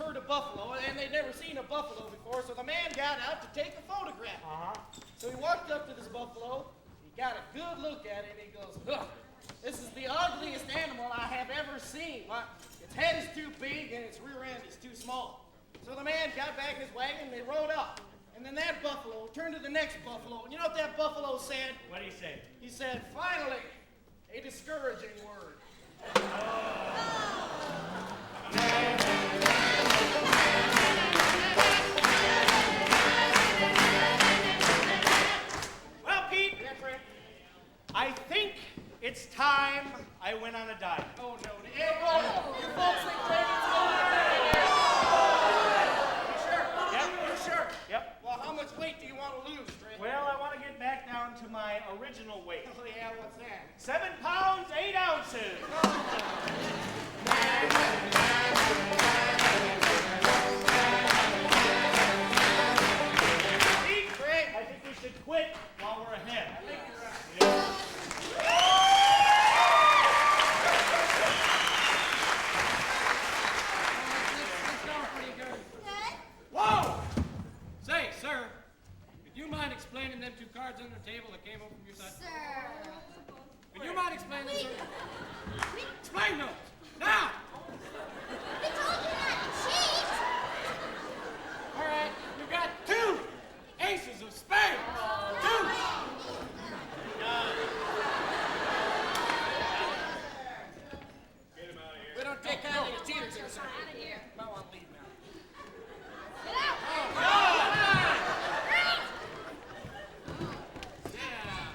herd of buffalo, and they'd never seen a buffalo before, so the man got out to take a photograph. So he walked up to this buffalo, he got a good look at it, and he goes, "Ugh, this is the ugliest animal I have ever seen. Its head is too big, and its rear end is too small." So the man got back in his wagon, and they rode up. And then that buffalo turned to the next buffalo, and you know what that buffalo said? What did he say? He said, "Finally, a discouraging word." Well, Pete, I think it's time I went on a diet. Oh, no. Hey, whoa. You folks think training's going? You sure? Yep. You sure? Yep. Well, how much weight do you want to lose, Trey? Well, I want to get back down to my original weight. Oh, yeah, what's that? 7 pounds, 8 ounces. Pete, Trey, I think we should quit while we're ahead. I think you're right. It's going pretty good. Whoa! Say, sir, would you mind explaining them two cards on the table that came over from your side? Sir. Would you mind explaining them, sir? We Explain those! Now! told you not to cheat. All right, we've got 2 aces of spades. 2! We don't take kindly to cheaters here, sir. Out of here. Might want to leave now. Get out. Sit down.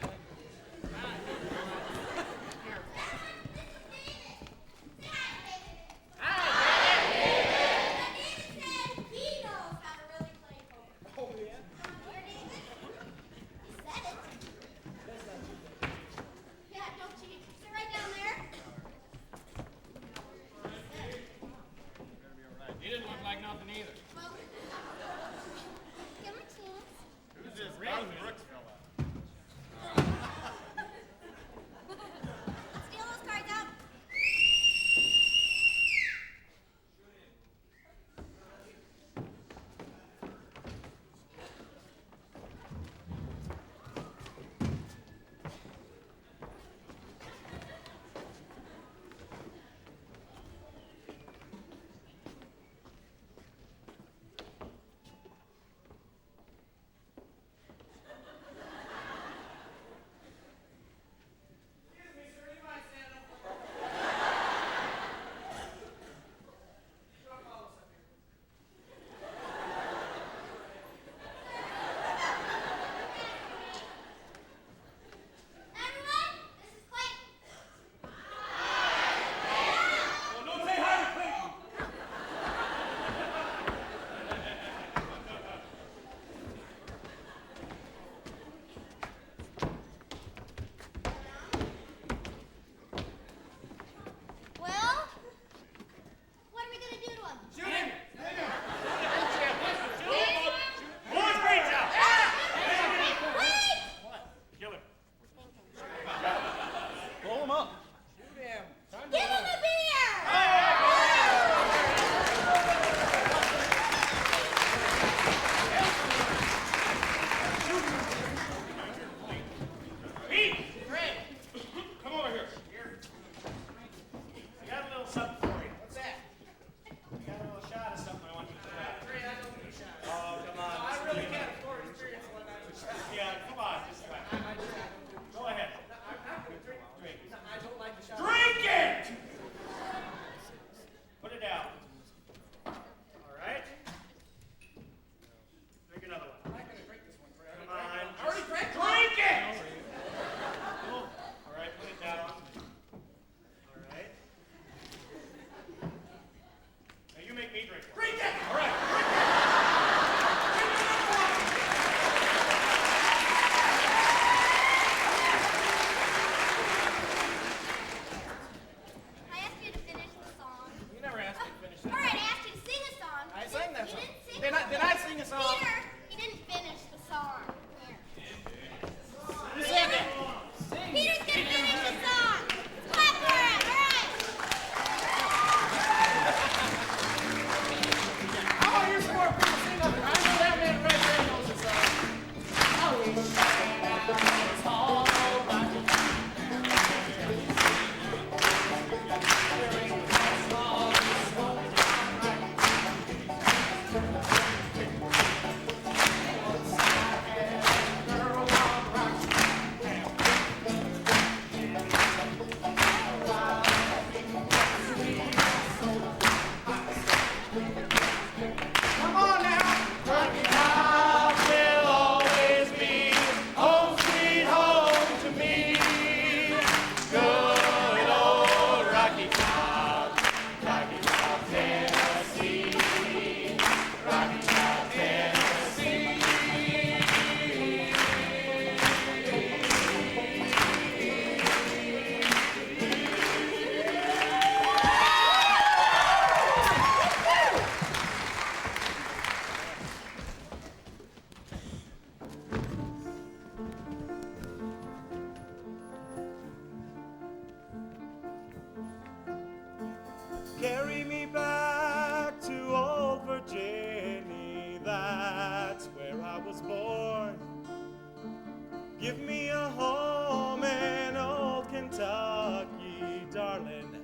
Give me a home in old Kentucky, darling,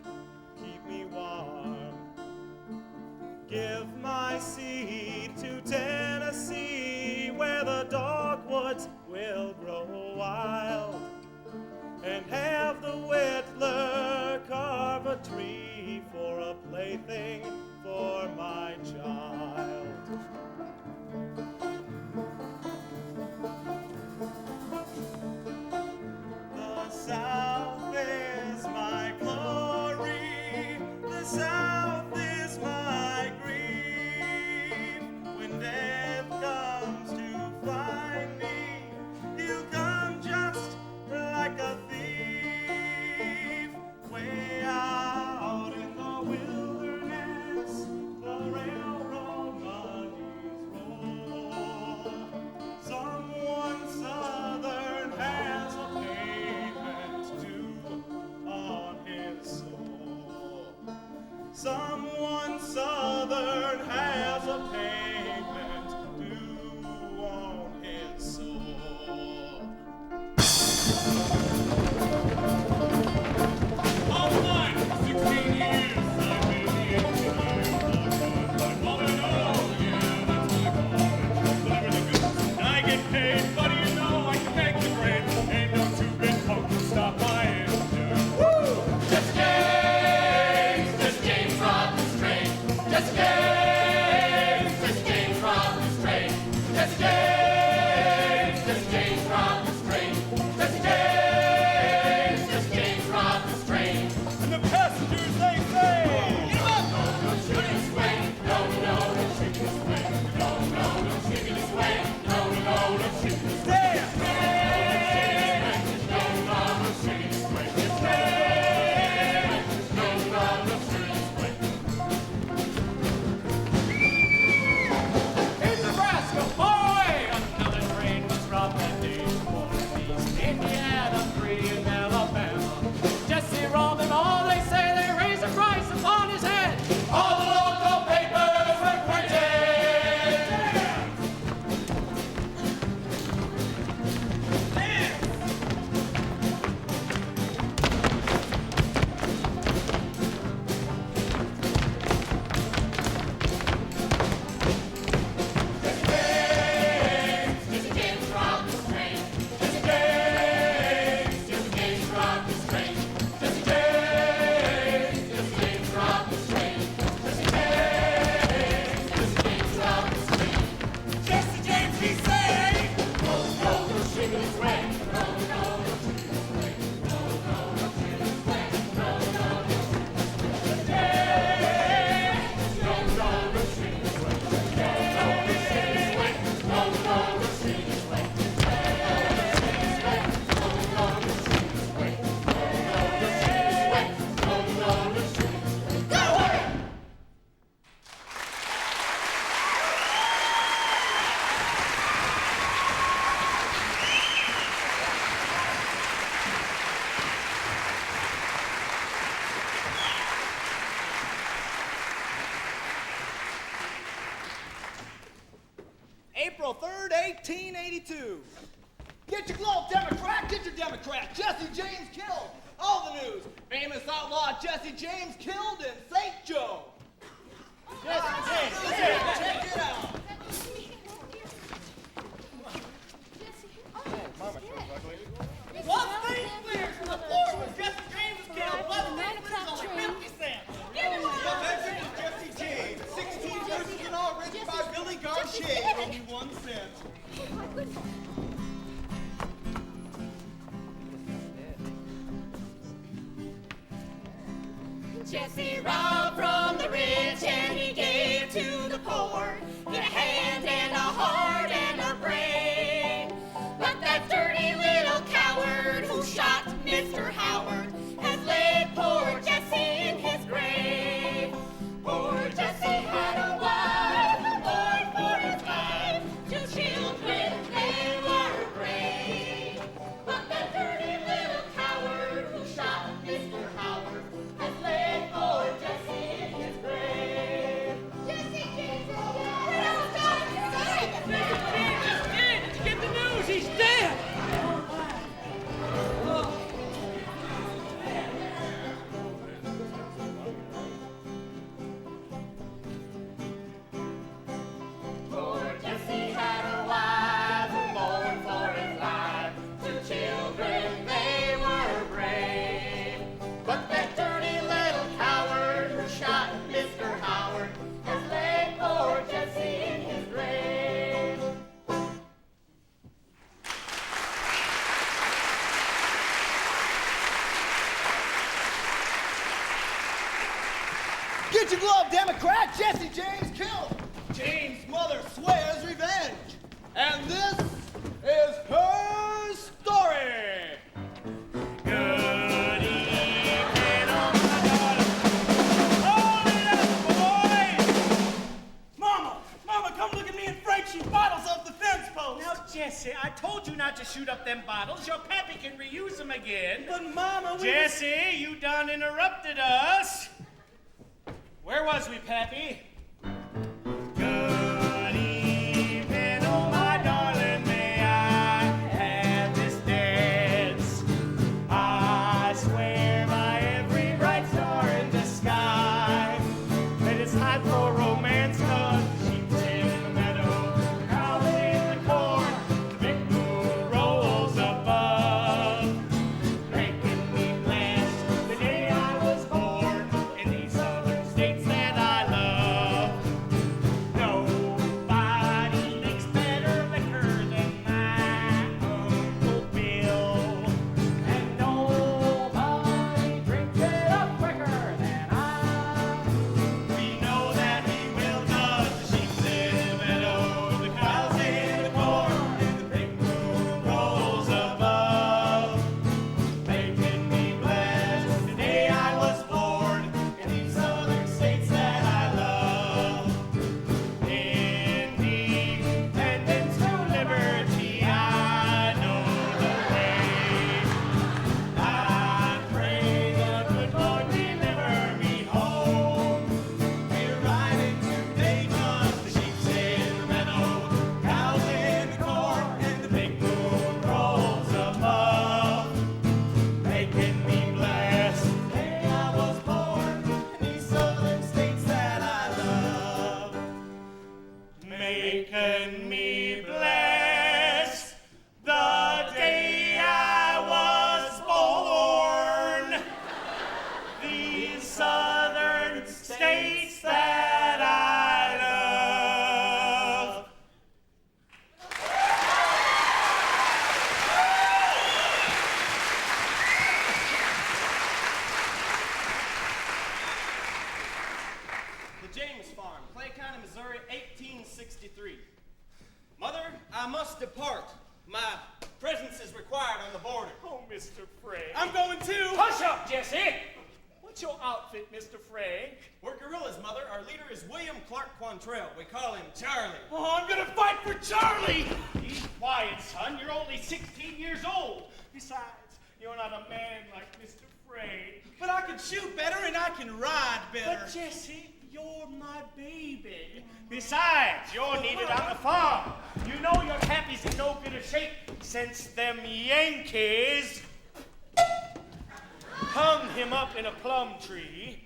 keep me warm. Give my seed to Tennessee, where the dogwoods will grow wild, and have the whittler carve a tree for a plaything for my child. The South is my glory, the South is my grief. When death comes to find me, he'll come just like a thief. Way out in the wilderness, the railroad money's roll. Someone southern has a payment due on his soul. Someone southern has a payment due on his soul. All mine, 16 years, I've been the engineer. My mother knows, yeah, that's my calling. Deliver the goods, and I get paid, but you know I can make the grade. Ain't no two-bit punk to stop my engine. Woo! Just James robbed this train. Just James robbed this train. Just James robbed this train. Just James robbed this train. And the passengers, they say, Get up! No, no, shooting this way. No, no, no, shooting this way. No, no, no, shooting this way. No, no, no, shooting this way. damn! No, no, no, shooting this way. No, no, no, shooting this way. In Nebraska, boy, another train was robbed that day. Northeast Indiana, 3 in Alabama. Jesse robbed them all, they say they raised the price upon his head. All the local papers were printed. Jesse James robbed this train. Jesse James robbed this train. Jesse James robbed this train. Jesse James robbed this train. Jesse James, he say, No, no, no shooting this way. No, no, no shooting this way. No, no, no shooting this way. No, no, no shooting this way. No, no, no shooting this way. No, no, no shooting this way. April 3rd, 1882. Get your glove, Democrat, get your Democrat. Jesse James killed. All the news. Famous outlaw Jesse James killed in St. Joe. Jesse James, check it out. One thing clear from the floor was Jesse James killed. One thing clear is only 50 cents. Legend is Jesse James. 16 verses in all, written by Billy Garcia, only 1 cent. Jesse robbed from the rich and he gave to the poor. He had a hand and a heart and a brain. But that dirty little coward who shot Mr. Howard has laid poor Jesse in his grave. Poor Jesse had a wife, a boy for his life, 2 children, they were brave. But that dirty little coward who shot Mr. Howard has laid poor Jesse in his grave. Jesse Peach and Glove Democrat Jesse James killed. James' mother swears revenge. And this is her story. Good evening, oh my darling. Hold it up, boys! Mama, come look at me and Frank shoot bottles off the fence post. Now, Jesse, I told you not to shoot up them bottles. Your pappy can reuse them again. But Mama, Jesse, you done interrupted us. Where was we, Pappy? Good evening, oh my darling, may I have this dance? I swear by every bright star in the sky that it's hot for romance, 'cause sheep's in the meadow, cows in the corn, the big moon rolls above, making me blessed the day I was born in these southern states that I love. Nobody makes better liquor than my Uncle Bill, and nobody drinks it up quicker than I. We know that he will, 'cause the sheep's in the meadow, the cows in the corn, and the big moon rolls above, making me blessed the day I was born in these southern states that I love. Independence to liberty, I know the way. I pray the good Lord deliver me home. We're riding today 'cause the sheep's in the meadow, cows in the corn, and the big moon rolls above, making me blessed the day I was born in these southern states that I love. Making me blessed the day I was born, these southern states that I love. The James Farm, Clay County, Missouri, 1863. Mother, I must depart. My presence is required on the border. Oh, Mr. Frank. I'm going too. Hush up, Jesse. What's your outfit, Mr. Frank? We're guerrillas, Mother. Our leader is William Clark Quantrell. We call him Charlie. Oh, I'm gonna fight for Charlie. Be quiet, son. You're only 16 years old. Besides, you're not a man like Mr. Frank. But I can shoot better and I can ride better. But Jesse, you're my baby. Besides, you're needed on the farm. You know your pappy's in no good a shape since them Yankees hung him up in a plum tree.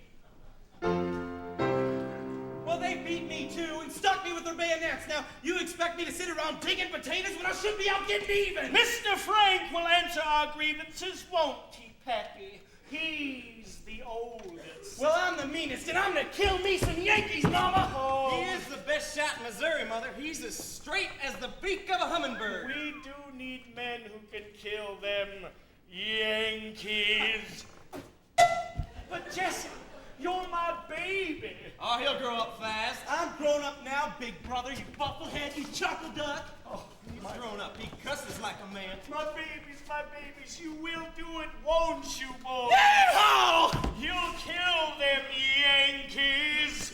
Well, they beat me too and stuck me with their bayonets. Now, you expect me to sit around digging potatoes when I should be out getting even? Mr. Frank will answer our grievances, won't he, Pappy? He's the oldest. Well, I'm the meanest, and I'm gonna kill me some Yankees, Mama. Oh. He is the best shot in Missouri, Mother. He's as straight as the beak of a hummingbird. We do need men who can kill them Yankees. But Jesse, you're my baby. Oh, he'll grow up fast. I'm grown up now, big brother, you bufflehead, you chuckle duck. Oh, he's grown up. He cusses like a man. My babies, you will do it, won't you, boy? Yeehaw! You'll kill them Yankees.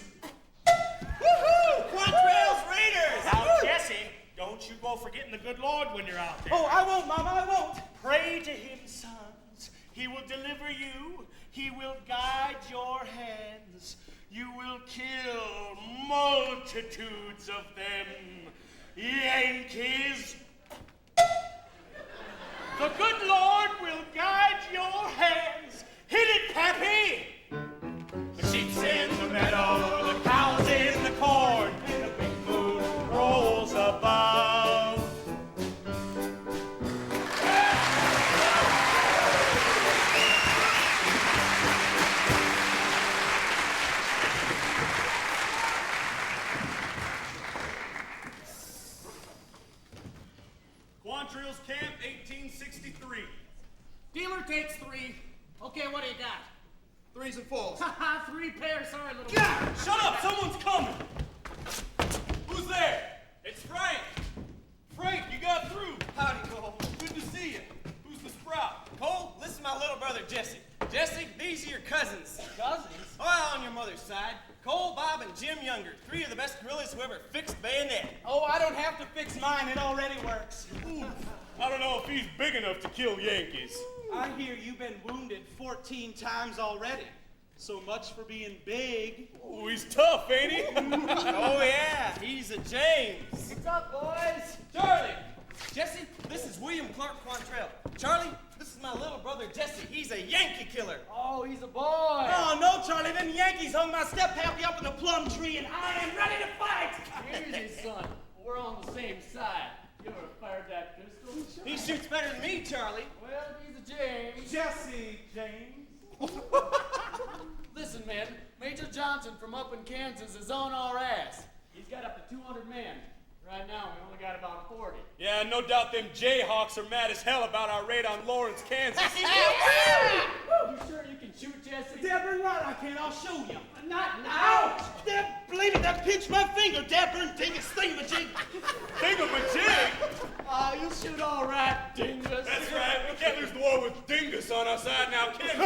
Woohoo! Quantrell's Raiders! Now, Jesse, don't you go forgetting the good Lord when you're out there. Oh, I won't, Mama, I won't. Pray to him, sons. He will deliver you. He will guide your hands. You will kill multitudes of them Yankees. The good Lord will guide your hands. Hit it, Pappy! The sheep's in the meadow, the cow's in the corn, and the big moon rolls above. Quantrill's Camp, 1863. Dealer takes 3. Okay, what do you got? Threes and fours. Haha, 3 pairs. Sorry, little. God, shut up! Someone's coming! Who's there? It's Frank! Frank, you got through! Howdy, Cole. Good to see you. Who's the sprout? Cole, this is my little brother, Jesse. Jesse, these are your cousins. Cousins? Oh, on your mother's side. Cole, Bob, and Jim Younger. 3 of the best gorillas who ever fixed bayonet. Oh, I don't have to fix mine. It already works. I don't know if he's big enough to kill Yankees. I hear you've been wounded 14 times already. So much for being big. Oh, he's tough, ain't he? Oh, yeah, he's a James. What's up, boys? Charlie! Jesse, this is William Clark Quantrell. Charlie, this is my little brother, Jesse. He's a Yankee killer. Oh, he's a boy. Oh, no, Charlie. Them Yankees hung my step-happy up in the plum tree, and I am ready to fight. Easy, son. We're on the same side. You ever fired that pistol? He shoots better than me, Charlie. Well, he's a James. Jesse, James. Listen, man, Major Johnson from up in Kansas is on our ass. He's got up to 200 men. Right now, we only got about 40. Yeah, no doubt them Jayhawks are mad as hell about our raid on Lawrence, Kansas. You sure you can shoot, Jesse? Deborah, right, I can. I'll show you. Not now! Ouch! Deb, believe it, that pinched my finger. Deborah, take a thingamajig. Thingamajig! Oh, you'll shoot all right, dingus. That's right, we can't lose the war with Dingus on our side now, can we?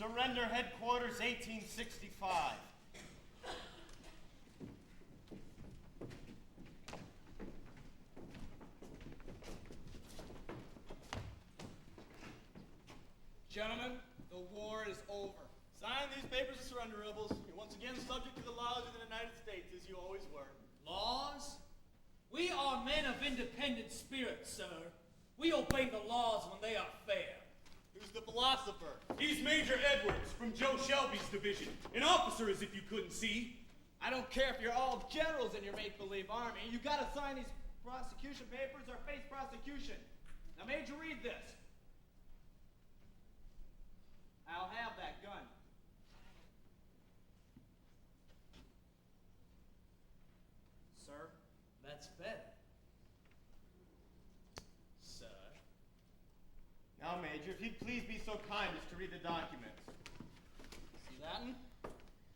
Surrender headquarters 1865. Gentlemen, the war is over. Sign these papers of surrender, rebels. You're once again subject to the laws of the United States, as you always were. Laws? We are men of independent spirit, sir. We obey the laws when they are fair. Who's the philosopher? He's Major Edwards from Joe Shelby's division. An officer, as if you couldn't see. I don't care if you're all generals in your make-believe army. You gotta sign these prosecution papers or face prosecution. Now, Major, read this. I'll have that gun. Sir, that's better. Sir. Now, Major, if you'd please be so kind as to read the documents. See that one?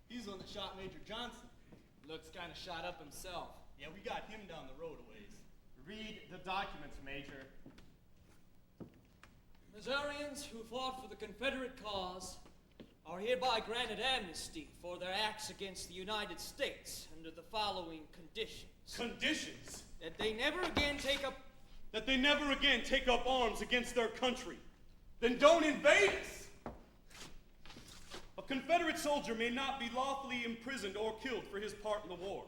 He's the one that shot Major Johnson. Looks kind of shot up himself. Yeah, we got him down the road a ways. Read the documents, Major. Missourians who fought for the Confederate cause are hereby granted amnesty for their acts against the United States under the following conditions. Conditions? That they never again take up arms against their country. Then don't invade us! A Confederate soldier may not be lawfully imprisoned or killed for his part in the war.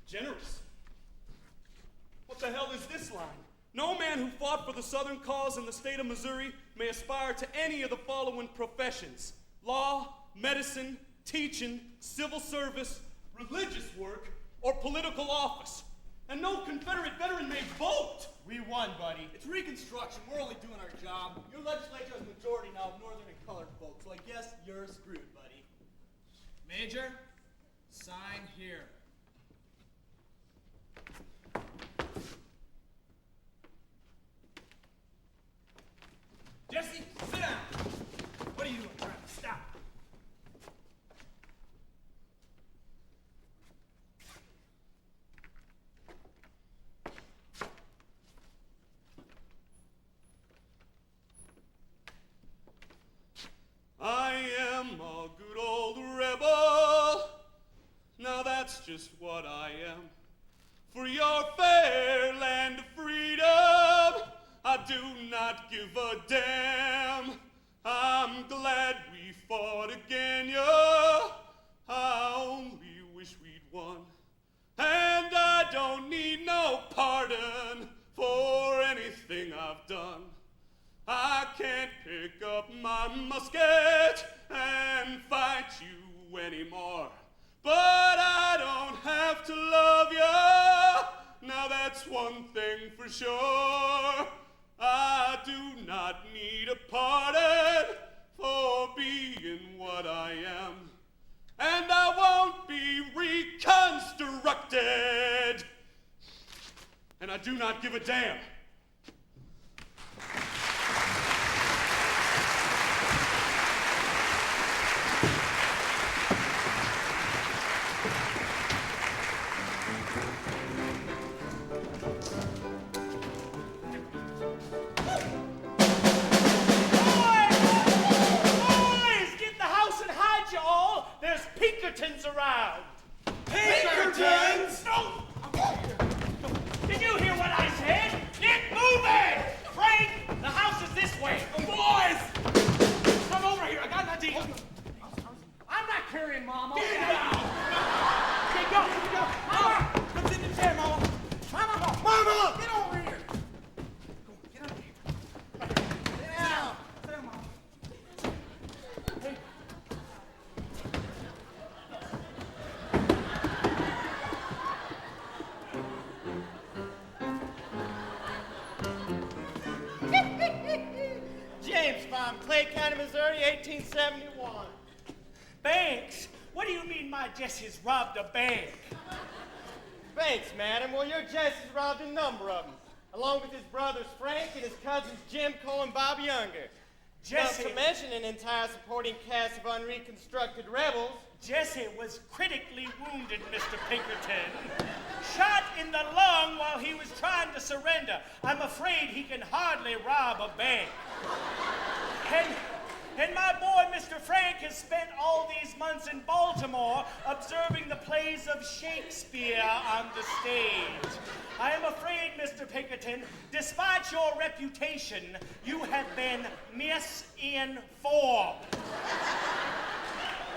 Generous. What the hell is this line? No man who fought for the Southern cause in the state of Missouri may aspire to any of the following professions: law, medicine, teaching, civil service, religious work, or political office. And no Confederate veteran may vote. We won, buddy. It's Reconstruction. We're only doing our job. Your legislature has a majority now of Northern and colored folks, so I guess you're screwed, buddy. Major, sign here. Jesse, sit down. What are you doing? Trying to stop. I am a good old rebel. Now that's just what I am. For your fair land of freedom, I do not give a damn. I'm glad we fought again, yeah. I only wish we'd won. And I don't need no pardon for anything I've done. I can't pick up my musket and fight you anymore. But I don't have to love you. Now that's one thing for sure. I do not need a pardon for being what I am. And I won't be reconstructed. And I do not give a damn. Around. Pinkertons! No! Did you hear what I said? Get moving! Frank, the house is this way. Boys! Come over here. I got an idea. I'm not carrying Mama. Get out! Okay, go. Mama! Come sit in the chair, Mama. Mama! Mama! Get over here. Go on, get up here. Sit down. Sit down, Mama. Hey. James Farm, Clay County, Missouri, 1871. Banks? What do you mean my Jesse's robbed a bank? Thanks, madam. Well, your Jesse's robbed a number of them, along with his brothers Frank and his cousins Jim, Cole, and Bob Younger. Jesse- Not to mention an entire supporting cast of unreconstructed rebels. Jesse was critically wounded, Mr. Pinkerton. Shot in the lung while he was trying to surrender. I'm afraid he can hardly rob a bank. And my boy, Mr. Frank, has spent all these months in Baltimore observing the plays of Shakespeare on the stage. I am afraid, Mr. Pinkerton, despite your reputation, you have been misinformed.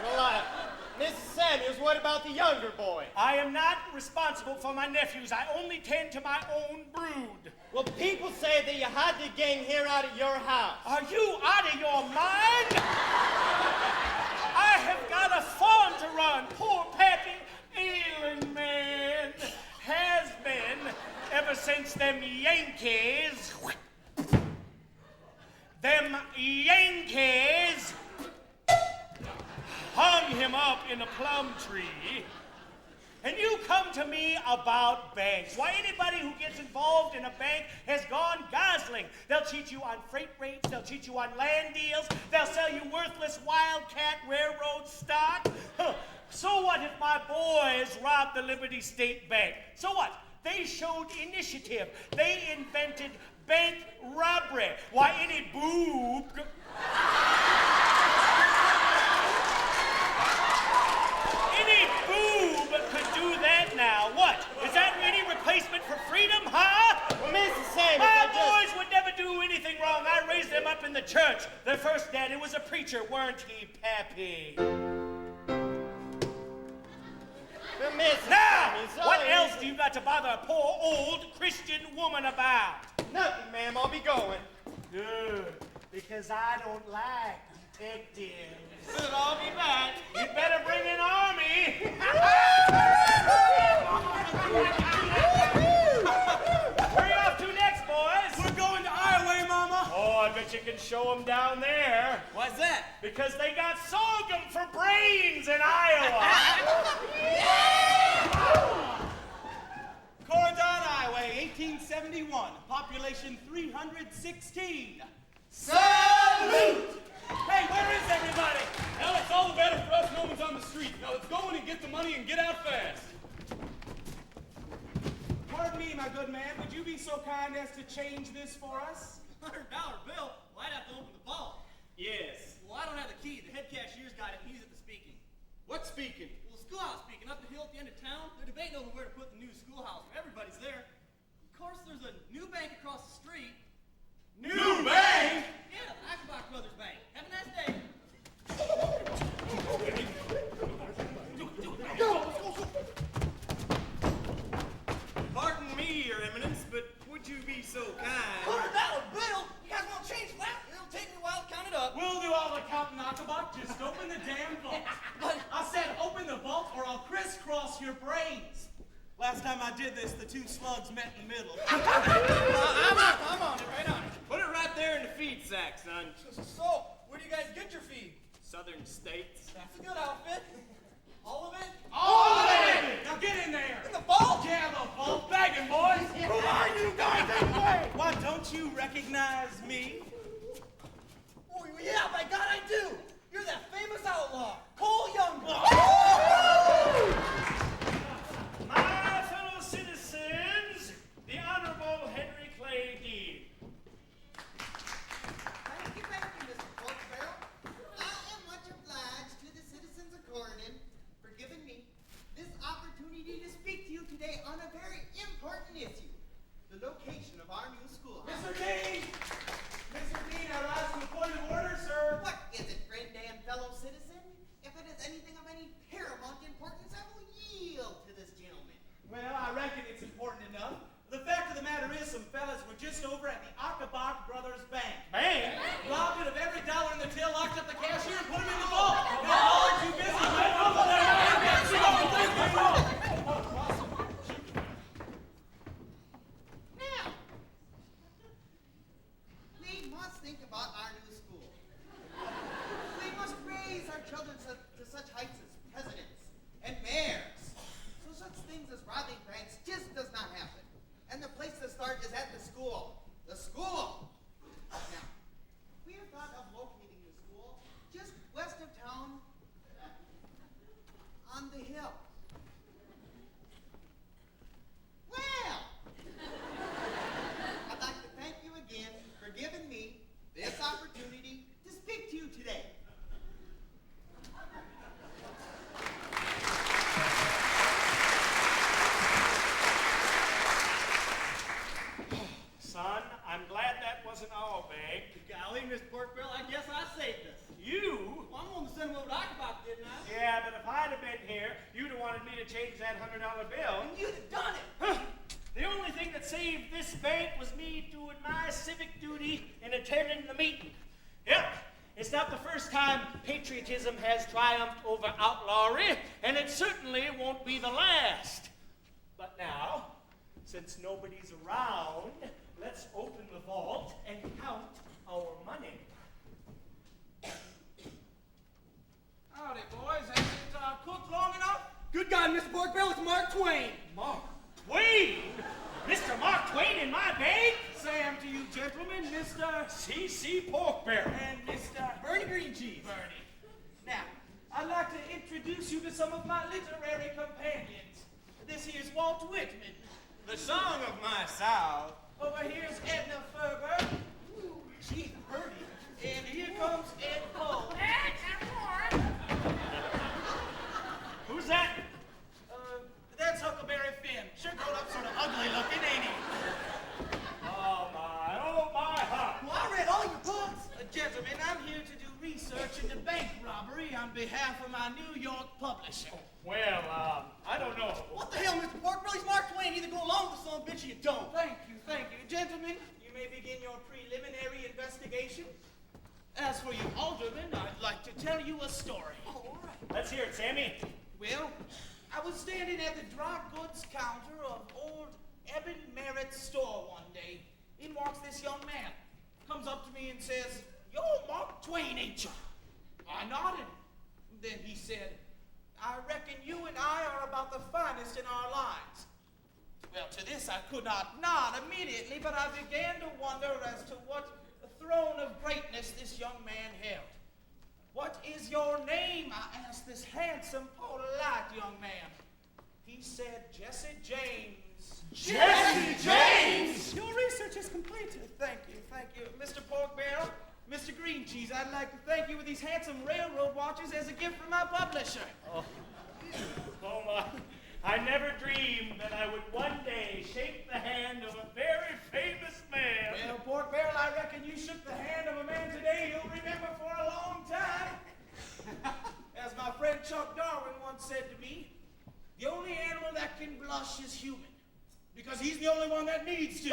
Well, Mrs. Samuels, what about the younger boy? I am not responsible for my nephews. I only tend to my own brood. Well, people say that you had the gang here out at your house. Are you out of your mind? I have got a farm to run. Poor Pappy, ailing man, has been ever since them Yankees hung him up in a plum tree. And you come to me about banks. Why, anybody who gets involved in a bank has gone gosling. They'll cheat you on freight rates. They'll cheat you on land deals. They'll sell you worthless wildcat railroad stock. So what if my boys robbed the Liberty State Bank? So what? They showed initiative. They invented bank robbery. Why, any boob... could do that now. What? Is that any replacement for freedom, huh? Well, Mrs. Samuels, my boys would never do anything wrong. I raised them up in the church. Their first daddy was a preacher, weren't he, Pappy? Well, Mrs. Now, Samuels, what else do you got to bother a poor old Christian woman about? Nothing, ma'am. I'll be going. Good, because I don't like detectives. But I'll be back. You'd better bring an army. Where are you off to next, boys? We're going to Iowa, Mama. Oh, I bet you can show them down there. Why's that? Because they got sorghum for brains in Iowa. Corydon, Iowa, 1871. Population 316. Salute! Hey, where is everybody? Now it's all the better for us. No one's on the street. Now let's go in and get the money and get out fast. Pardon me, my good man. Would you be so kind as to change this for us? $100 bill? Well, I'd have to open the vault. Yes. Well, I don't have the key. The head cashier's got it. He's at the speaking. What speaking? Well, the schoolhouse speaking. Up the hill at the end of town, they're debating over where to put the new schoolhouse. Everybody's there. Of course, there's a new bank across the street. New bank? Yeah, the Achenbach Brothers Bank. Have a nice day. Pardon me, Your Eminence, but would you be so kind? $100 bill? You guys want to change that? It'll take me a while to count it up. We'll do all the counting, Knockabot. Just open the damn vault. I said open the vault or I'll crisscross your brains. Last time I did this, the two slugs met in the middle. I'm on it, right on it. Put it right there in the feed sack, son. So, where do you guys get your feed? Southern states. That's a good outfit. All of it? All of it! Now get in there. In the vault? Yeah, the vault. Bagging, boys. Who are you guys anyway? Why, don't you recognize me? Oh, yeah, by God, I do. You're that famous outlaw, Cole Youngberg. My fellow citizens, the Honorable Henry Clay Dean. Thank you, Mr. Porkbarrel. I am much obliged to the citizens of Corydon for giving me this opportunity to speak to you today on a very important issue, the location of our new schoolhouse. Mr. Dean! Mr. Dean, I rise to the point of order, sir. What is it, friend and fellow citizen? If it is anything of any paramount importance, I will yield to this gentleman. Well, I reckon it's important enough. The fact of the matter is, some fellas were just over at the Achenbach Brothers Bank. Man! Robbed it of every dollar in the till, locked up the cashier, and put him in the vault. Now all are too busy. Went over there. Now, we must think about our new school. We must raise our children to such heights as presidents and mayors. So such things as robbing banks just does not happen. And the place to start is at the school. The school! Now, we have thought of locating the school just west of town on the hill. Well, I'd like to thank you again for giving me this opportunity to speak to you today. It's not the first time patriotism has triumphed over outlawry, and it certainly won't be the last. But now, since nobody's around, let's open the vault and count our money. Howdy, boys. Has it cooked long enough? Good God, Mr. Pork Barrel, it's Mark Twain. Mark Twain? Mr. Mark Twain in my bag? Sam to you, gentlemen, Mr. C.C. Porkbarrel. and Mr. Bernie Green Cheese. Bernie. Now, I'd like to introduce you to some of my literary companions. This here's Walt Whitman. The song of my South. Over here's Edna Ferber. Gee, Bernie. And here comes Ed Poe. Who's that? That's Huckleberry Finn. Sure grown up sort of ugly looking, ain't he? Oh my, huh? Well, I read all your books. Gentlemen, I'm here to do research into bank robbery on behalf of my New York publisher. Well, I don't know. What the hell, Mr. Pork Barrel? He's Mark Twain. Either go along with the son of a bitch or you don't. Thank you. Gentlemen, you may begin your preliminary investigation. As for you aldermen, I'd like to tell you a story. Oh, all right. Let's hear it, Sammy. Well, I was standing at the dry goods counter of old Eben Merritt's store one day. In walks this young man. Comes up to me and says, "You're Mark Twain, ain't you?" I nodded. Then he said, "I reckon you and I are about the finest in our lines." Well, to this I could not nod immediately, but I began to wonder as to what throne of greatness this young man held. "What is your name?" I asked this handsome, polite young man. He said, "Jesse James." Jesse James! Your research is complete. Thank you. Mr. Pork Barrel, Mr. Green Cheese, I'd like to thank you with these handsome railroad watches as a gift from my publisher. Oh my. I never dreamed that I would one day shake the hand of a very famous man. Well, Pork Barrel, I reckon you shook the hand of a man today you'll remember for a long time. As my friend Chuck Darwin once said to me, the only animal that can blush is human, because he's the only one that needs to.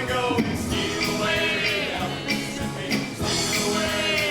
Go and steal away, steal away,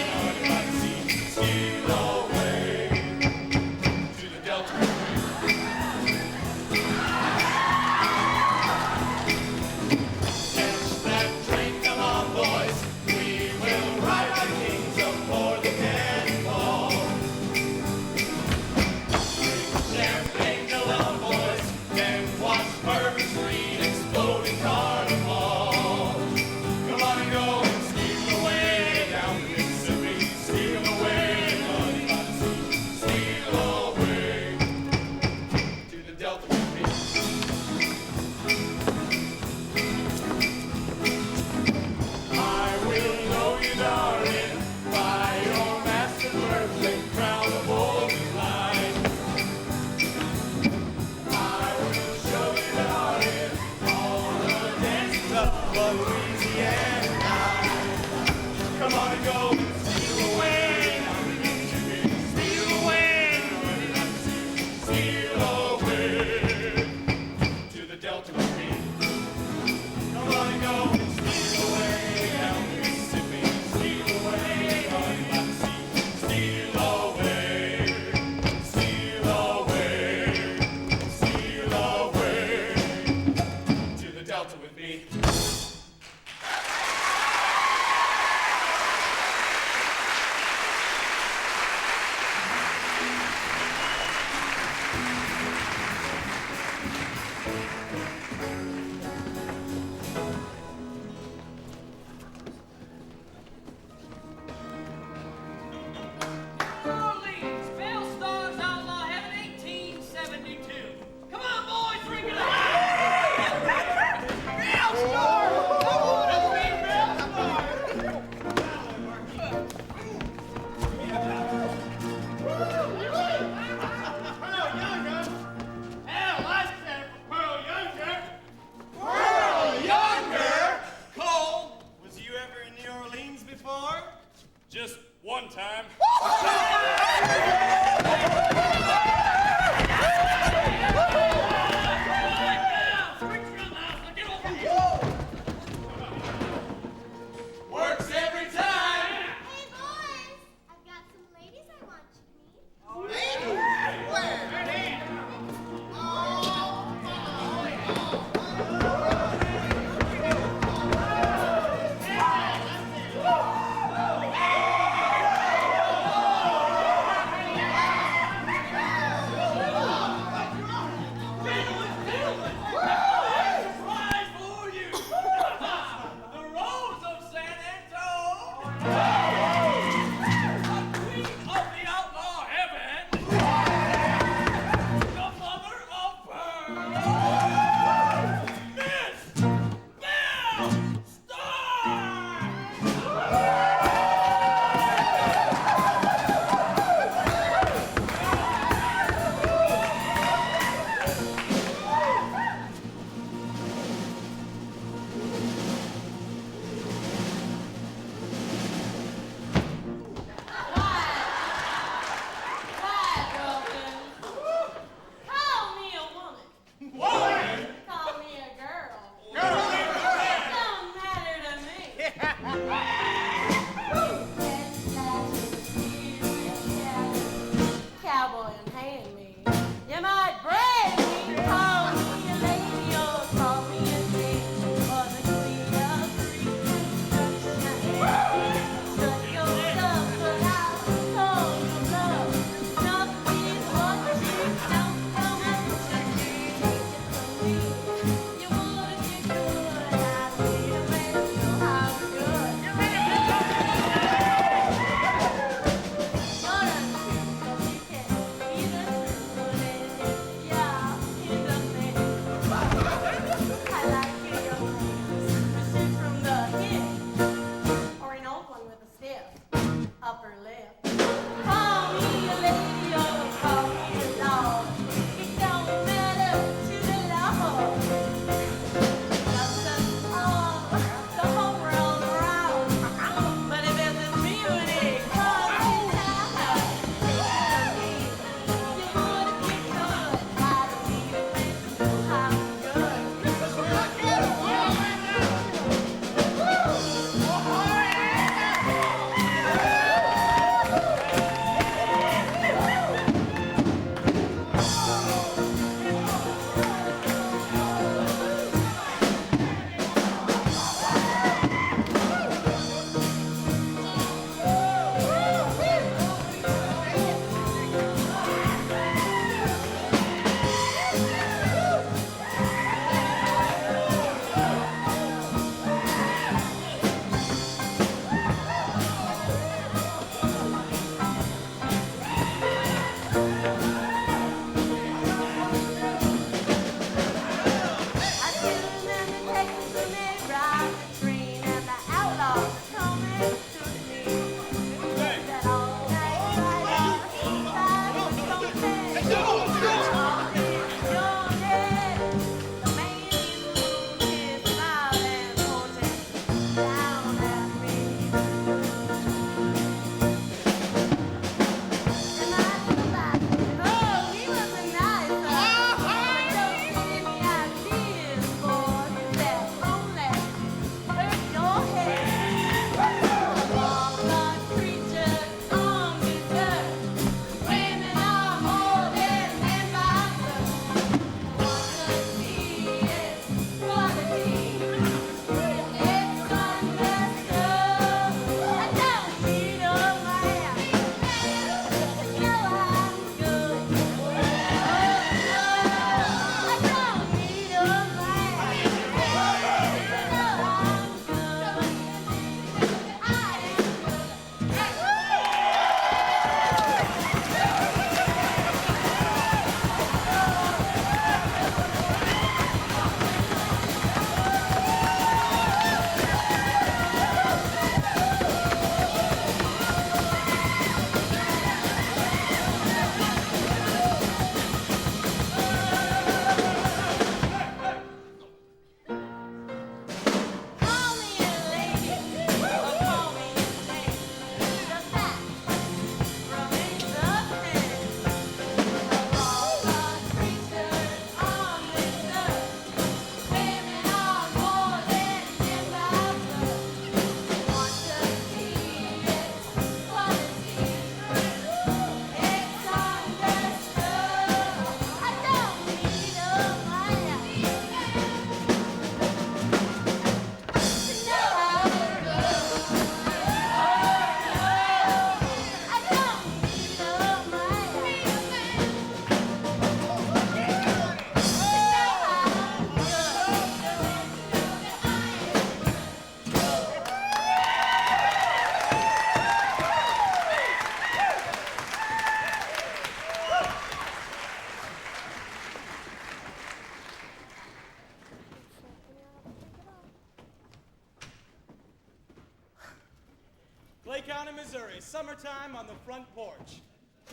Clay County, Missouri, summertime on the front porch.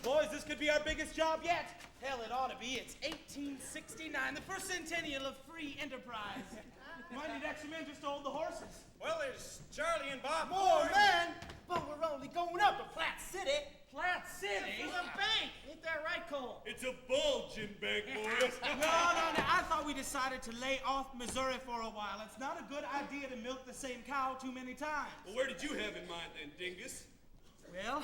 Boys, this could be our biggest job yet. Hell, it ought to be. It's 1869, the first centennial of free enterprise. Might need extra men just to hold the horses. Well, there's Charlie and Bob. More men, but we're only going up to Platte City. Platte City? For the bank. Ain't that right, Cole? It's a bulging bank, boys. No. I thought we decided to lay off Missouri for a while. It's not a good idea to milk the same cow too many times. Well, where did you have in mind then, Dingus? Well,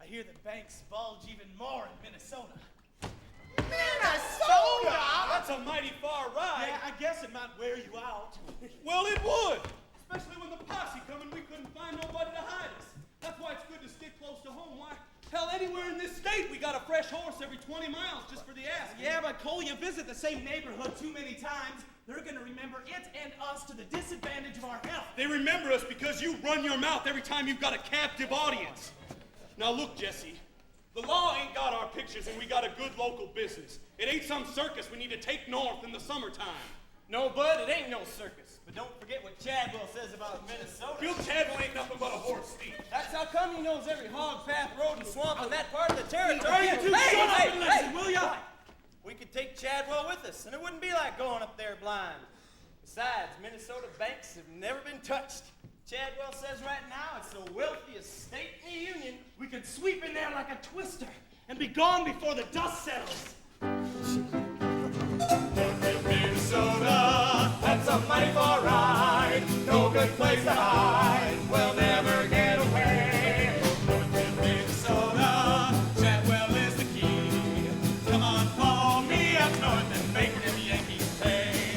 I hear the banks bulge even more in Minnesota. Minnesota? That's a mighty far ride. Yeah, I guess it might wear you out. Well, it would. Especially when the posse come and we couldn't find nobody to hide us. That's why it's good to stick close to home. Why? Hell, anywhere in this state, we got a fresh horse every 20 miles just for the ass. Yeah, but Cole, you visit the same neighborhood too many times, they're gonna remember it and us to the disadvantage of our health. They remember us because you run your mouth every time you've got a captive audience. Now look, Jesse, the law ain't got our pictures and we got a good local business. It ain't some circus we need to take north in the summertime. No, bud, it ain't no circus. But don't forget what Chadwell says about Minnesota. Bill Chadwell ain't nothing but a horse thief. That's how come he knows every hog, path, road, and swamp on that part of the territory. Are you two shut up and listen, will ya? We could take Chadwell with us, and it wouldn't be like going up there blind. Besides, Minnesota banks have never been touched. Chadwell says right now it's the wealthiest state in the union. We could sweep in there like a twister and be gone before the dust settles. Minnesota, that's a mighty far ride. No good place to hide. We'll never get away. North in Minnesota, Chadwell is the key. Come on, follow me up north and make it in the Yankees pay.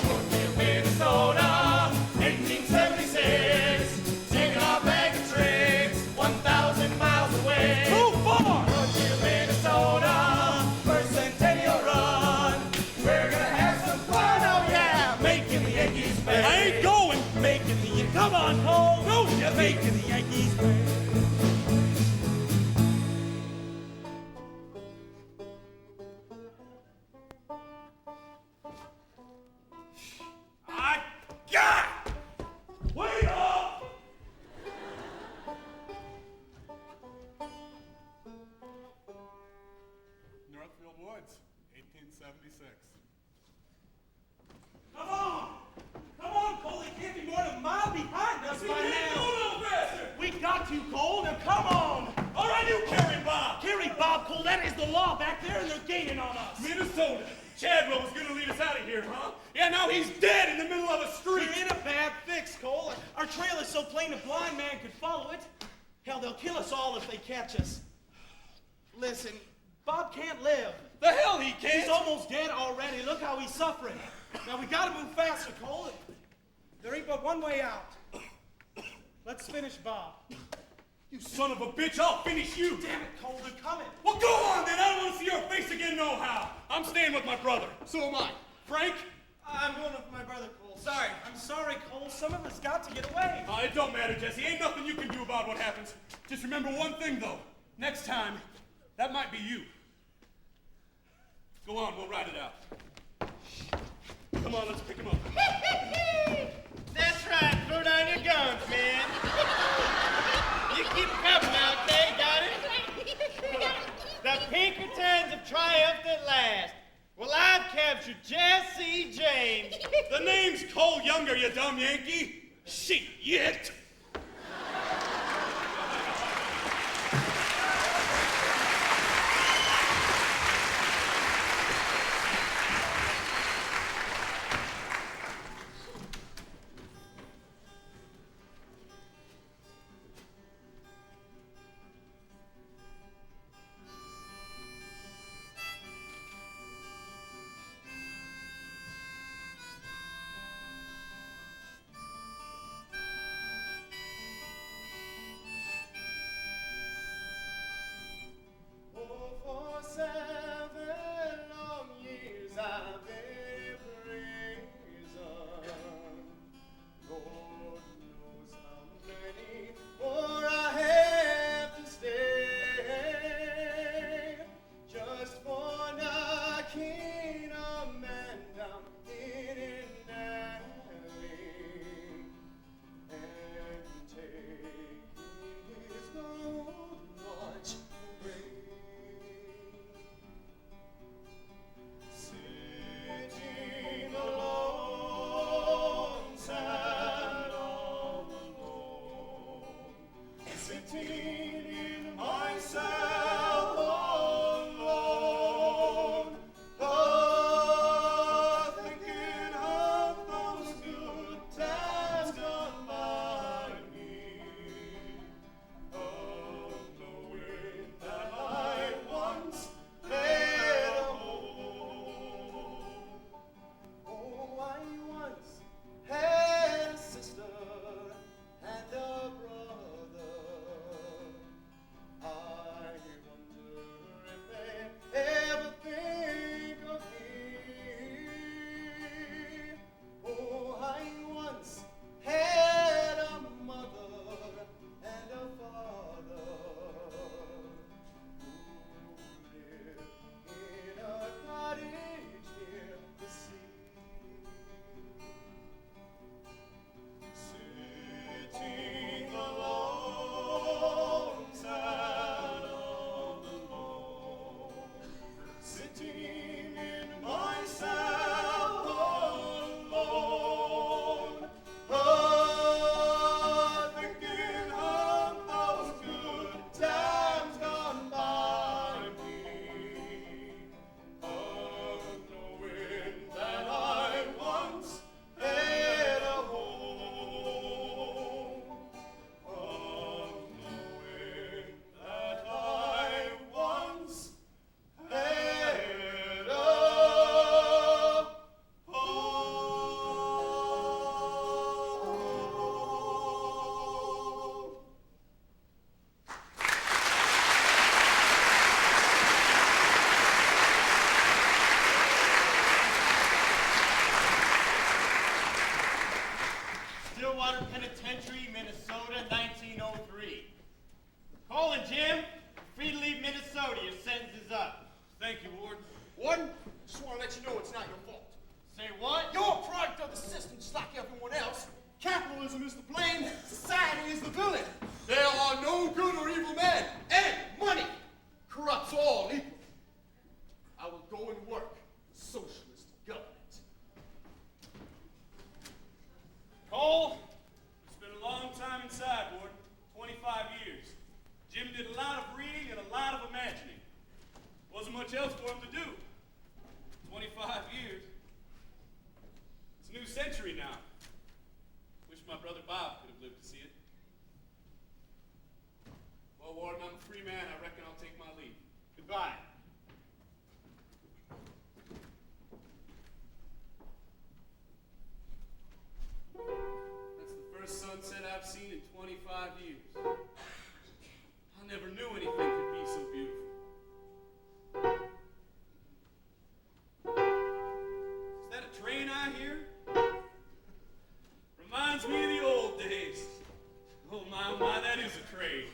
North in Minnesota, 1876, taking our bag of tricks, 1,000 miles away. Too far! North in Minnesota, first centennial run. We're gonna have some fun, oh yeah, making the Yankees pay. I ain't going! Making the Yankees. Come on, Cole! Go, Jesse! Making the Yankees pay. I got! Wait up! North Garfield Woods, 1876. Come on! Come on, Cole. He can't be more than a mile behind us by now. Go a little faster! We got you, Cole. Now come on! All right, you carry Bob! Carry Bob, Cole. That is the law back there, and they're gaining on us. Minnesota. Chadwell was going to lead us out of here, huh? Yeah, now he's dead in the middle of a street. We're in a bad fix, Cole. Our trail is so plain a blind man could follow it. Hell, they'll kill us all if they catch us. Listen, Bob can't live. The hell he can't! He's almost dead already. Look how he's suffering. Now, we gotta move faster, Cole. There ain't but one way out. Let's finish Bob. You son of a bitch, I'll finish you! Damn it, Cole, they're coming. Well, go on then! I don't want to see your face again nohow! I'm staying with my brother. So am I. Frank? I'm going with my brother Cole. Sorry. I'm sorry, Cole. Some of us got to get away. It don't matter, Jesse. Ain't nothing you can do about what happens. Just remember one thing, though. Next time, that might be you. Go on, we'll ride it out. Come on, let's pick him up. That's right. Throw down your guns, man. You keep coming now, okay? Got it? The Pinkertons have triumphed at last. Well, I've captured Jesse James. The name's Cole Younger, you dumb Yankee. Shit. For 7 long years I've been prison. Lord knows how many more I have to stay. Just for knocking a man down in an alley and taking his gold watch away. Sitting alone, sad all alone, sitting in my cell alone, thinking of those good times gone by me, knowing that I once had a home. Oh, I once had a sister and a brother. I wonder if they ever think of me. Oh, I once had a mother and a father who lived in a cottage near the sea. Sitting alone, sad all alone, sitting in my cell alone, thinking of those good times gone by me, knowing that I once had a home, knowing that I once had a home. Stillwater Penitentiary, Minnesota, 1903. Cole and Jim, you're free to leave Minnesota. Your sentence is up. Thank you, Warden. Warden, just want to let you know it's not your fault. Say what? You're a product of the system just like everyone else. Capitalism is to blame, society is the villain. There are no good or evil men, and money corrupts all equally. go and work for socialist government. Cole, spent a long time inside, Warden. 25 years. Jim did a lot of reading and a lot of imagining. Wasn't much else for him to do. 25 years. It's a new century now. Wish my brother Bob could have lived to see it. Well, Warden, I'm a free man. I reckon I'll take my leave. Goodbye. That's the first sunset I've seen in 25 years. I never knew anything could be so beautiful. Is that a train I hear? Reminds me of the old days. Oh my, that is a train.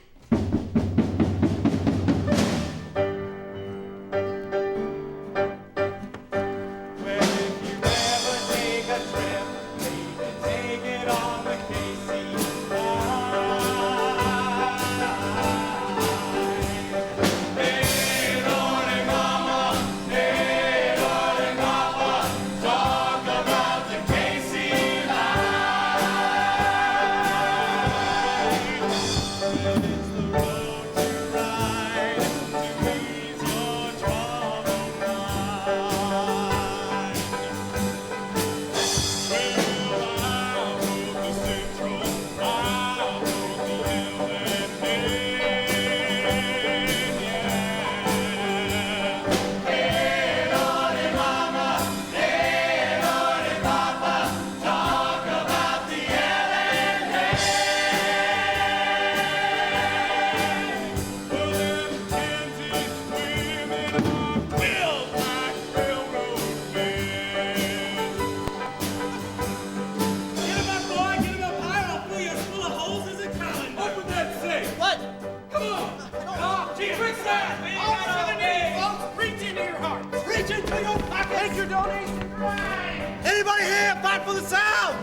Anybody here fight for the South?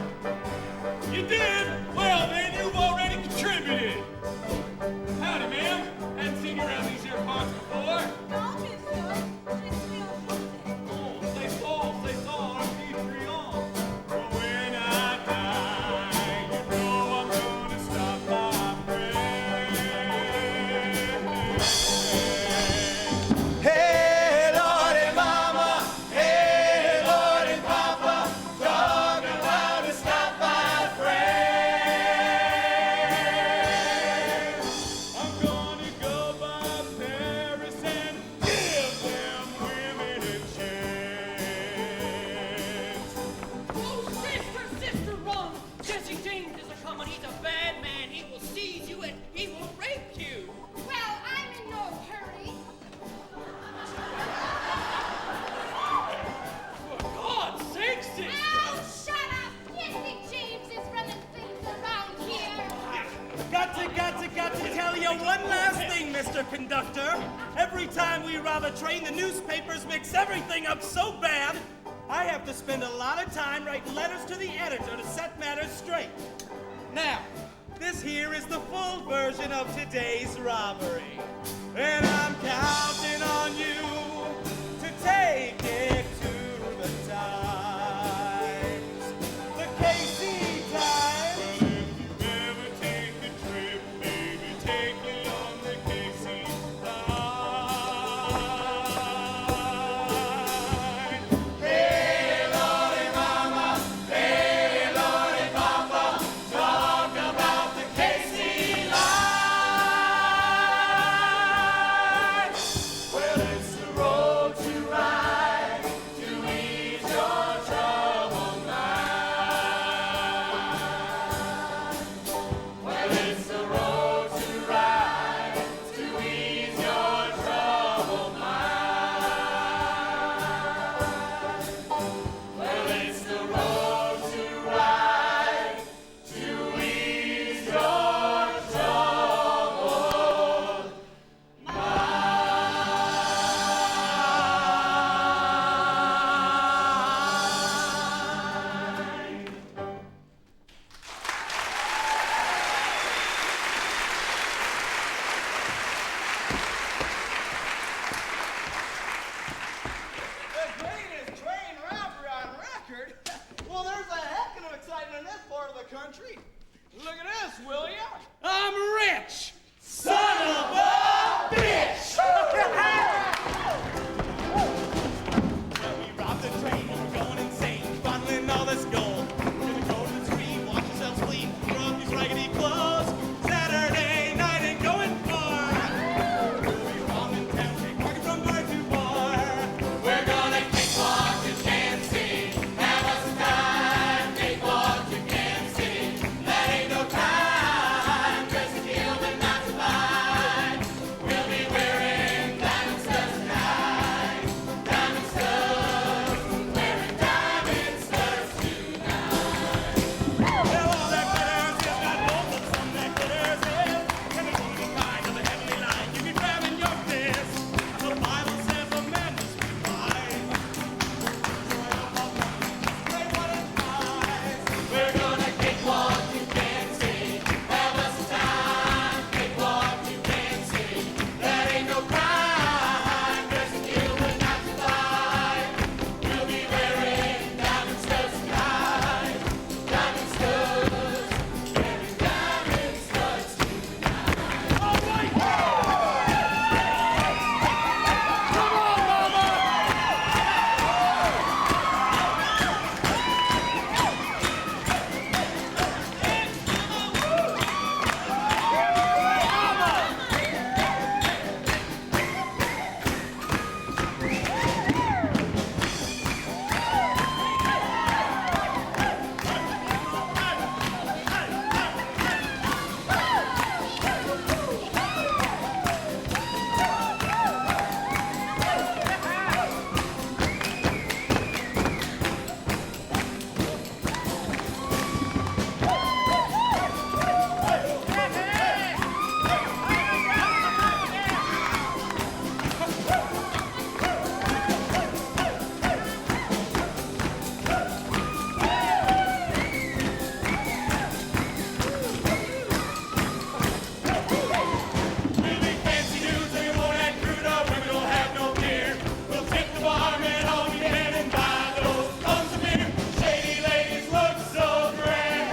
You did? Well, then you've already contributed. Howdy, ma'am. Hadn't seen you around these here parts before. No, mister. Just feel something. Oh, c'est ça, RP3 When I die, you know I'm gonna stop my friend. Hey, Lordy Mama, hey, Lordy Papa, talking about to stop my friend. I'm gonna go by Paris and give them women a chance. Oh, sister, run! Jesse James is a coming. He's a bad man. He will seize you and he will rape you. Well, I'm in no hurry. For God's sake, sister! Oh, shut up! Jesse James is running things around here. Got to tell you one last thing, Mr. Conductor. Every time we rob a train, the newspapers mix everything up so bad, I have to spend a lot of time writing letters to the editor to set matters straight. Now, this here is the full version of today's robbery. And I'm counting on you to take it to the Times. The KC Times. If you ever take a trip, baby, take it on the KC line. Hey, Lordy Mama, hey, Lordy Papa, talk about the KC line. Well, it's the Well, there's a heck of excitement in this part of the country. Look at this, will ya? I'm rich! Son of a bitch! We robbed the train and we're going insane, bottling all this gold. We're gonna go to the street, wash ourselves clean, throw up these raggedy clothes. Saturday night and going far. We'll be robbing town, take walking from bar to bar. We're gonna cakewalk to Kansas City. Have us a time. Cakewalk to Kansas City. That ain't no crime. Dress to kill but not to buy. We'll be wearing diamond studs tonight. Diamond studs. Wearing diamond studs tonight. Well, all that glitters is got both of some that glitters is. And it's only the kind of a heavenly line you can grab in your fist. The Bible says a man must be wise. Pray what it buys. We're gonna cakewalk to Kansas City. Have us a time. Cakewalk to Kansas City. That ain't no crime. Dress to kill but not to buy. We'll be wearing diamond studs tonight. Diamond studs. Wearing diamond studs tonight. All right! Come on, mama! We'll be fancy dudes and we won't act crude up. Women don't have no fear. We'll tip the barman all we can and buy those tons of beer. Shady ladies look so grand.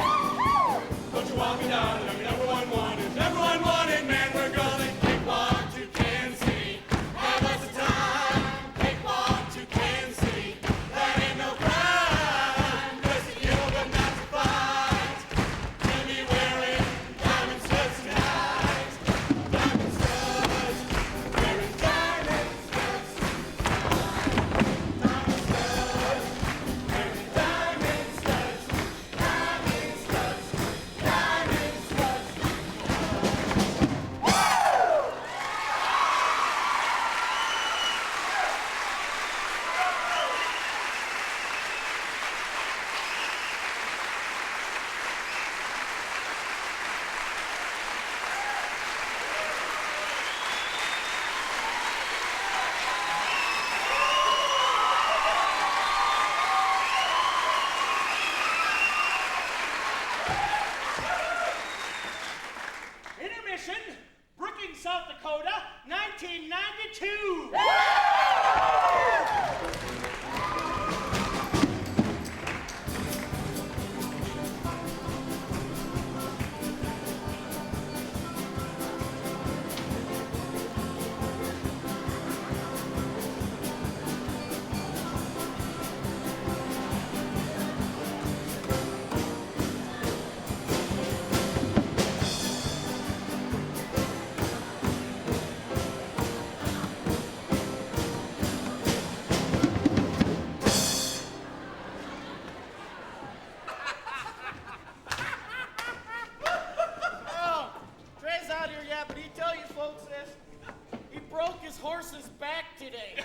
Don't you walk me down and I'm number one wanted man. We're gonna cakewalk to Kansas City. Have us a time. Cakewalk to Kansas City. That ain't no crime. Dress to kill but not to fight. We'll be wearing diamond studs tonight. Diamond studs. Wearing diamond studs. Diamond studs. Wearing diamond studs. Diamond studs. Diamond studs. Intermission, Brookings, South Dakota, 1992. Oh, Trey's out here yet, but he tell you folks this. He broke his horse's back today.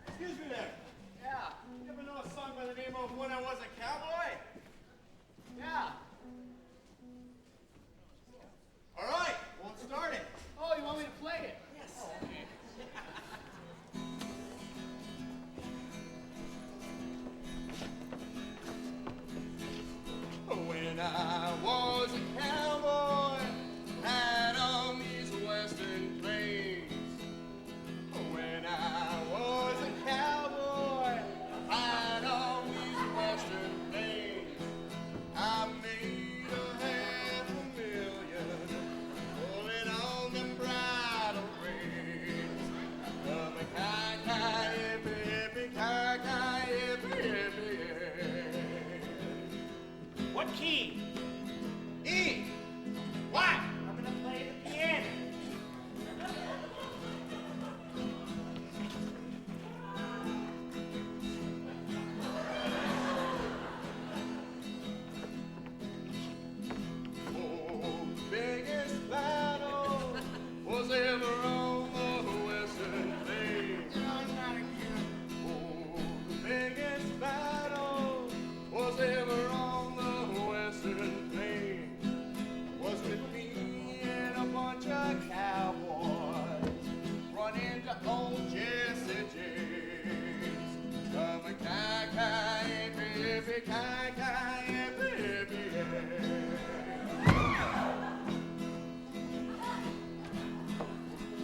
Excuse me there. Yeah. You ever know a song by the name of When I Was a Cowboy? Yeah.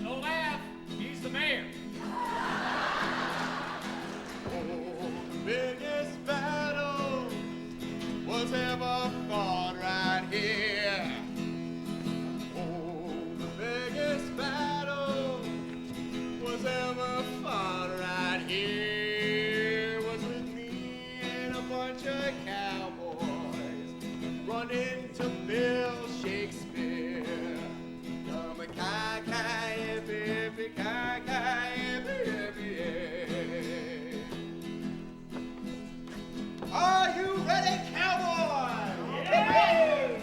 Don't laugh. He's the mayor. Biggest battle was ever fought right here. Oh, the biggest battle was ever fought right here. Was with me and a bunch of cowboys running to Bill Shakespeare. Come a kai baby, kai baby. Are you ready, cowboys? Yeah.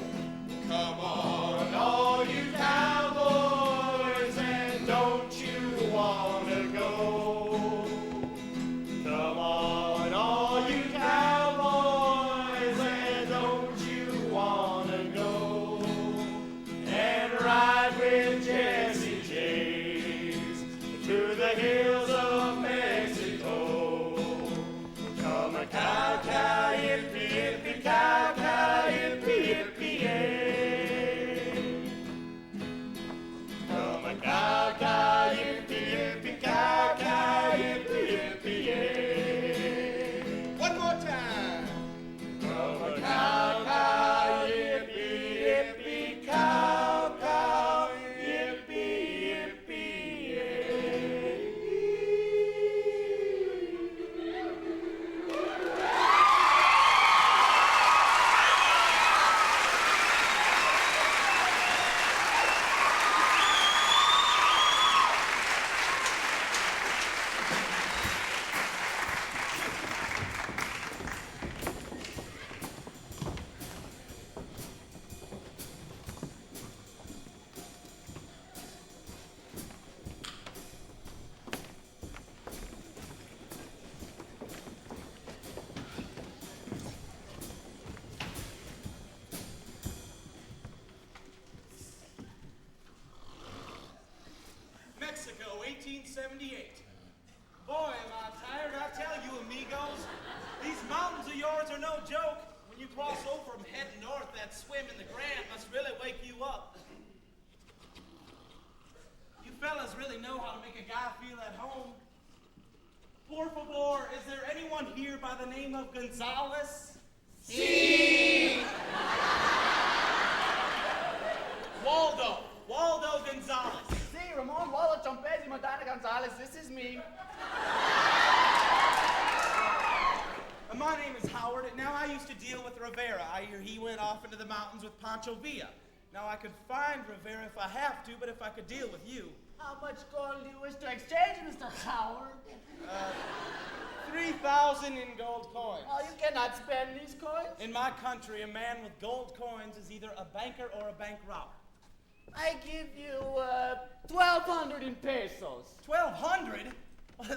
Come on, all you cowboys, and don't you wanna go? Come on, all you cowboys, and don't you wanna go? And ride with Jesse James to the hills of Mexico. Come a cow, cow, yippee, yippee, cow, cow, yippee, yippee, yay. Come a cow, cow, yippee, yippee, cow, cow, yippee, yippee, yay. One more time. Come a cow, cow, yippee, yippee, cow, cow, yippee, yippee, yay. Mexico, 1878. Boy, am I tired, I tell you, amigos. These mountains of yours are no joke. When you cross over from heading north, that swim in the Grand must really wake you up. You fellas really know how to make a guy feel at home. Por favor, is there anyone here by the name of Gonzalez? Waldo Gonzalez. See, Ramon Waldo Chompezi Montana Gonzalez, this is me. My name is Howard, and now I used to deal with Rivera. I hear he went off into the mountains with Pancho Villa. Now I could find Rivera if I have to, but if I could deal with you. How much gold do you wish to exchange, Mr. Howard? 3,000 in gold coins. Oh, you cannot spend these coins? In my country, a man with gold coins is either a banker or a bank robber. I give you 1,200 in pesos. 1,200?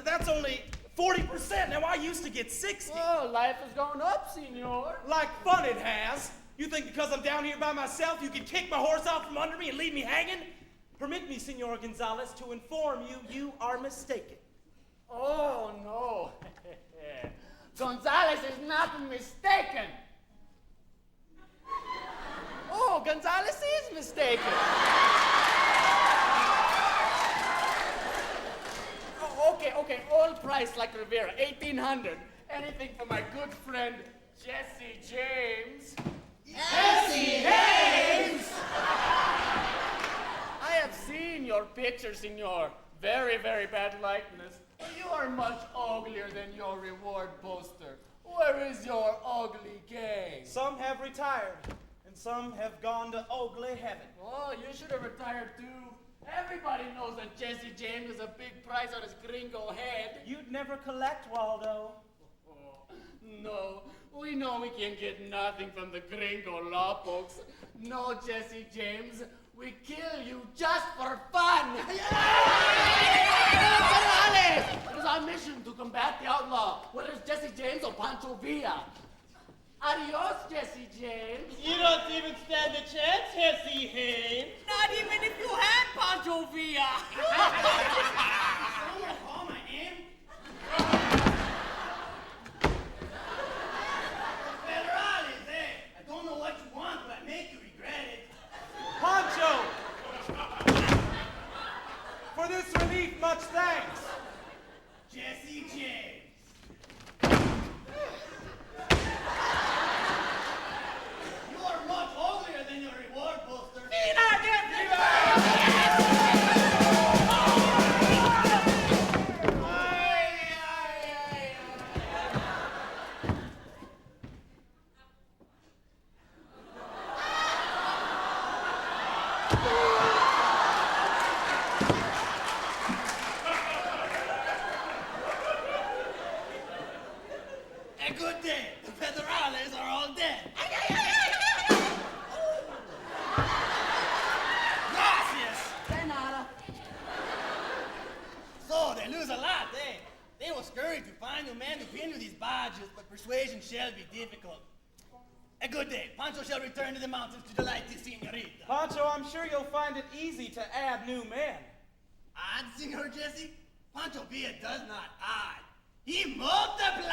That's only 40%. Now I used to get 60. Oh, life has gone up, senor. Like fun it has. You think because I'm down here by myself, you can kick my horse out from under me and leave me hanging? Permit me, Senor Gonzalez, to inform you, you are mistaken. Oh, no. Gonzalez is not mistaken. Oh, Gonzalez is mistaken. Oh, okay, old price like Rivera, 1,800. Anything for my good friend, Jesse James. Jesse James! I have seen your picture, senor. Very, very bad likeness. You are much uglier than your reward poster. Where is your ugly gang? Some have retired, and some have gone to ugly heaven. Oh, you should have retired too. Everybody knows that Jesse James is a big price on his gringo head. You'd never collect, Waldo. Oh, no, we know we can get nothing from the gringo law folks. No, Jesse James, we kill you just for fun. It is our mission to combat the outlaw, whether it's Jesse James or Pancho Villa. Adios, Jesse James. You don't even stand a chance, Jesse James. Not even if you had Pancho Villa. Call my name. persuasion shall be difficult. A good day. Pancho shall return to the mountains to delight his senorita. Pancho, I'm sure you'll find it easy to add new men. Odd, Senor Jesse? Pancho Villa does not odd. He multiplies!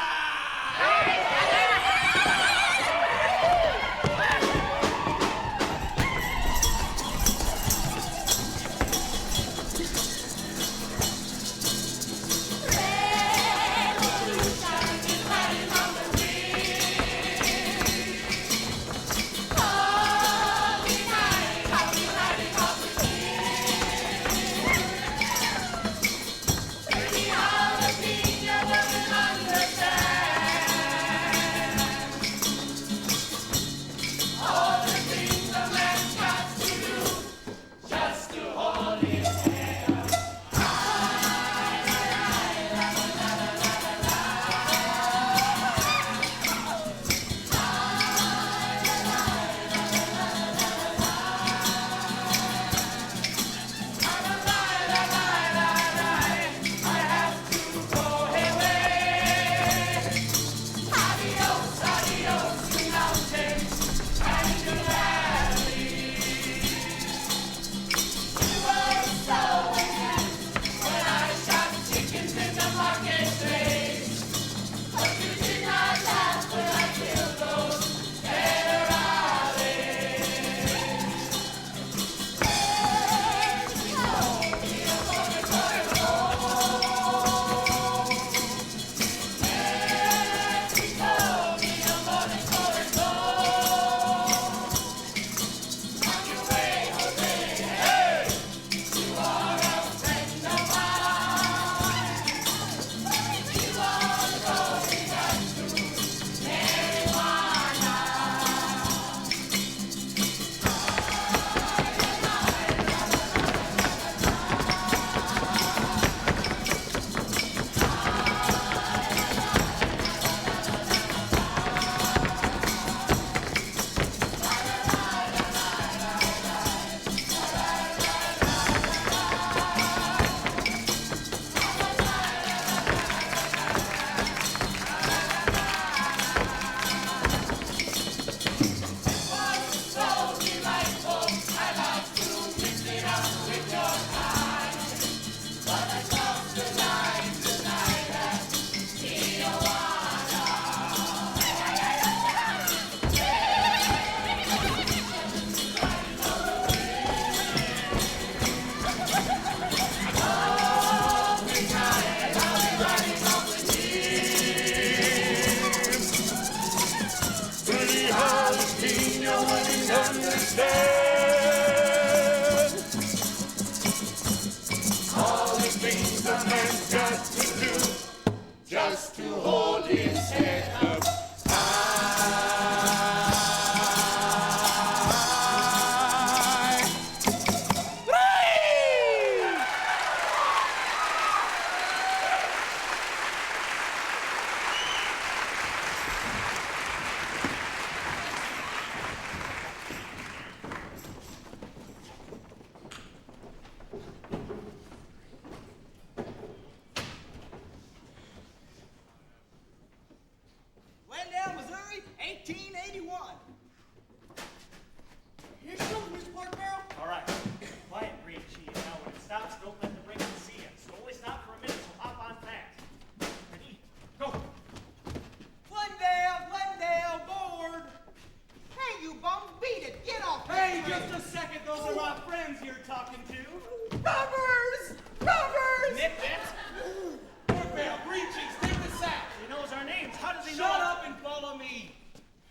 Glendale, Missouri, 1881. Here she comes, Mr. Pork Barrel. All right. Quiet, green cheese. Now, when it stops, don't let the Brookings see it. Slowly stop for a minute, so hop on fast. Ready? Go. Glendale, board! Hey, you bums, beat it. Get off. Hey, just a second. Those are our friends you're talking to. Robbers! Robbers! Nick, that's... Porkvale, green cheese, take the sack. He knows our names. How does he know? Shut up and follow me.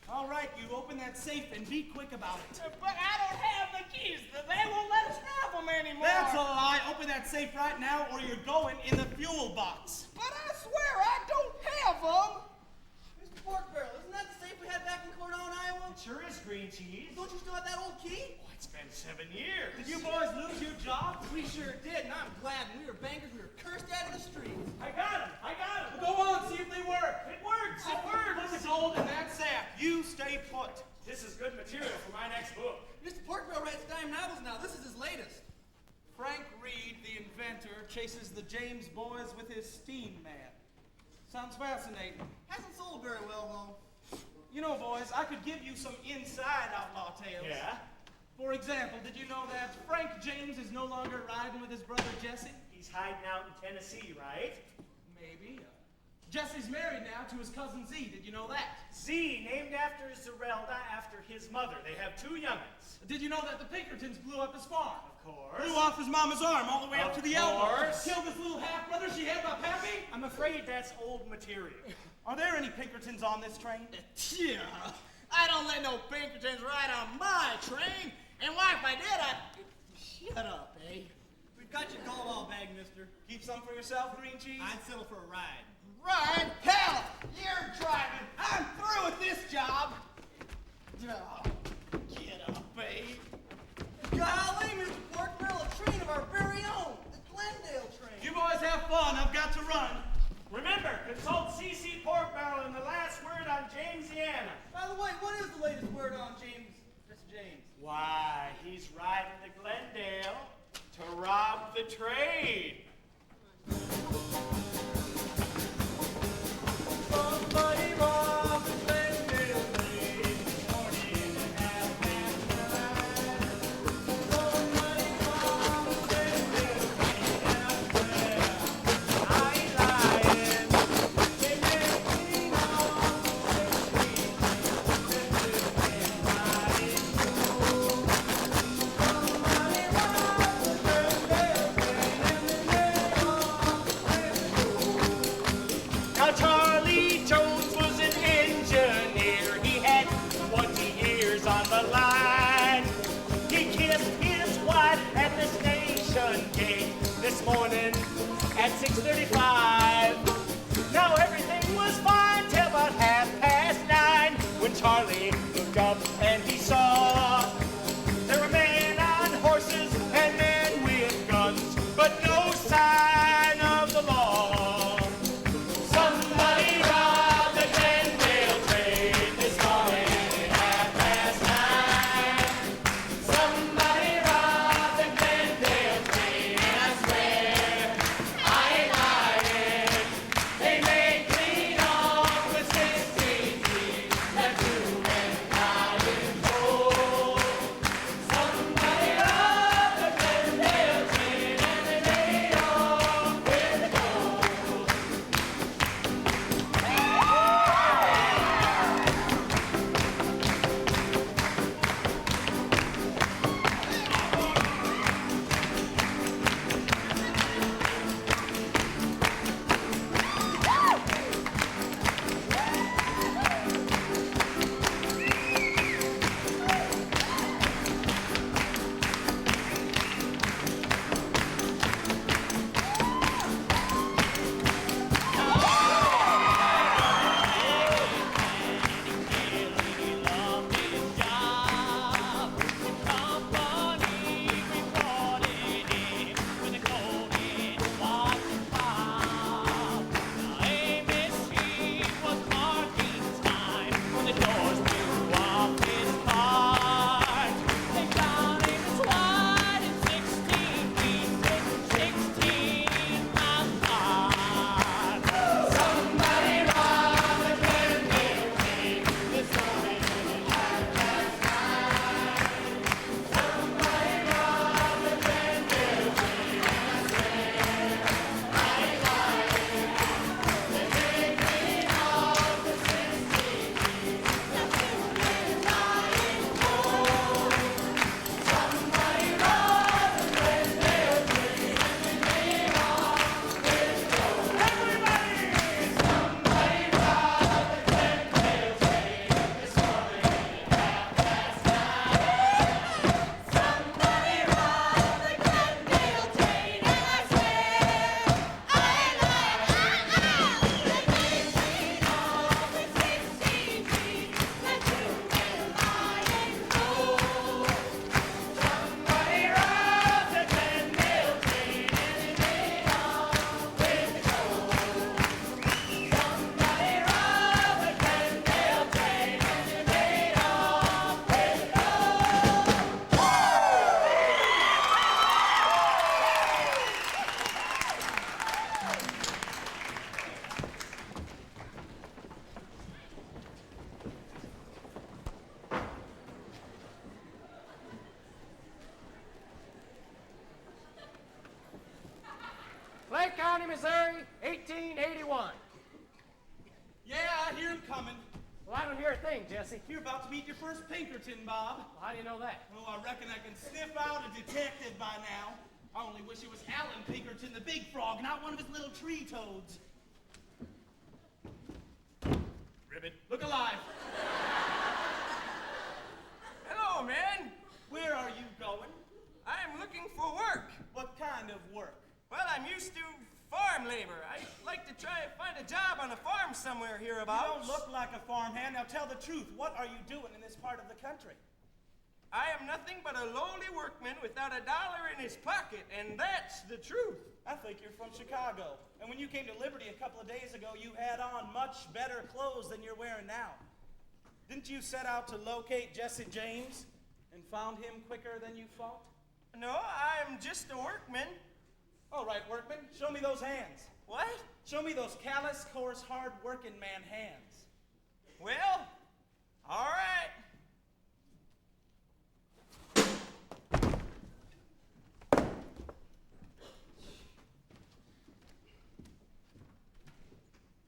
All right, you open that safe and be quick about it. But I don't have the keys. They won't let us have them anymore. That's a lie. Open that safe right now or you're going in the fuel box. But I swear I don't have them. Mr. Pork Barrel, isn't that the safe we had back in Cordon, Iowa? It sure is, green cheese. Don't you still have that old key? Oh, it's been 7 years. Did you boys lose your jobs? We sure did, and I'm glad. When we were bankers, we were cursed out in the streets. I got him. Go on, see if they work. It works. It Put works. the gold in that sack. You stay put. This is good material for my next book. Mr. Pork Barrel writes dime novels now. This is his latest. Frank Reed, the inventor, chases the James boys with his steam man. Sounds fascinating. Hasn't sold very well, though. You know, boys, I could give you some inside outlaw tales. Yeah? For example, did you know that Frank James is no longer riding with his brother Jesse? He's hiding out in Tennessee, right? Maybe. Jesse's married now to his cousin Z. Did you know that? Z, named after Zerelda, after his mother. They have 2 youngins. Did you know that the Pinkertons blew up his farm? Of course. Blew off his mama's arm all the way up to the elbow. course. Killed this little half-brother she had by Pappy? I'm afraid that's old material. Are there any Pinkertons on this train? Yeah, I don't let no Pinkertons ride on my train. And why, if I did, I'd... Shut up, eh? We've got your gold all bag, mister. Keep some for yourself, green cheese? I'd settle for a ride. Ride? Hell, you're driving. I'm through with this job. Oh, get up, eh? Golly, Mr. Porkbarrel, a train of our very own, the Glendale train. You boys have fun. I've got to run. Remember, consult C.C. Porkbarrel and the last word on Jamesiana. By the way, what is the latest word on Mr. James? Why, he's riding to Glendale to rob the train. Somebody robbed the Glendale train this morning at 9:30. Somebody robbed the Glendale train at 12. I ain't lying. They make me know Now Charlie Jones was an engineer. He had 20 years on the line. He kissed his wife at the station gate this morning at 6:35. Now everything was fine till about 9:30 when Charlie looked up and he saw there were men on horses and men with guns, but no sign of the law. Somebody robbed the Glendale train this morning at 9:30. Somebody robbed the Glendale train, and I swear I ain't lying. They made clean off with 16 thieves that threw and County, Missouri, 1881. Yeah, I hear him coming. Well, I don't hear a thing, Jesse. You're about to meet your first Pinkerton, Bob. Well, how do you know that? Oh, I reckon I can sniff out a detective by now. I only wish it was Alan Pinkerton, the big frog, not one of his little tree toads. Ribbit, look alive. Hello, man. Where are you going? I'm looking for work. What kind of work? Well, I'm used to farm labor. I'd like to try and find a job on a farm somewhere hereabouts. You don't look like a farmhand. Now tell the truth. What are you doing in this part of the country? I am nothing but a lowly workman without $1 in his pocket, and that's the truth. I think you're from Chicago. And when you came to Liberty a couple of days ago, you had on much better clothes than you're wearing now. Didn't you set out to locate Jesse James and found him quicker than you thought? No, I'm just a workman. All right, workman, show me those hands. What? Show me those callous, coarse, hard-working man hands. Well, all right.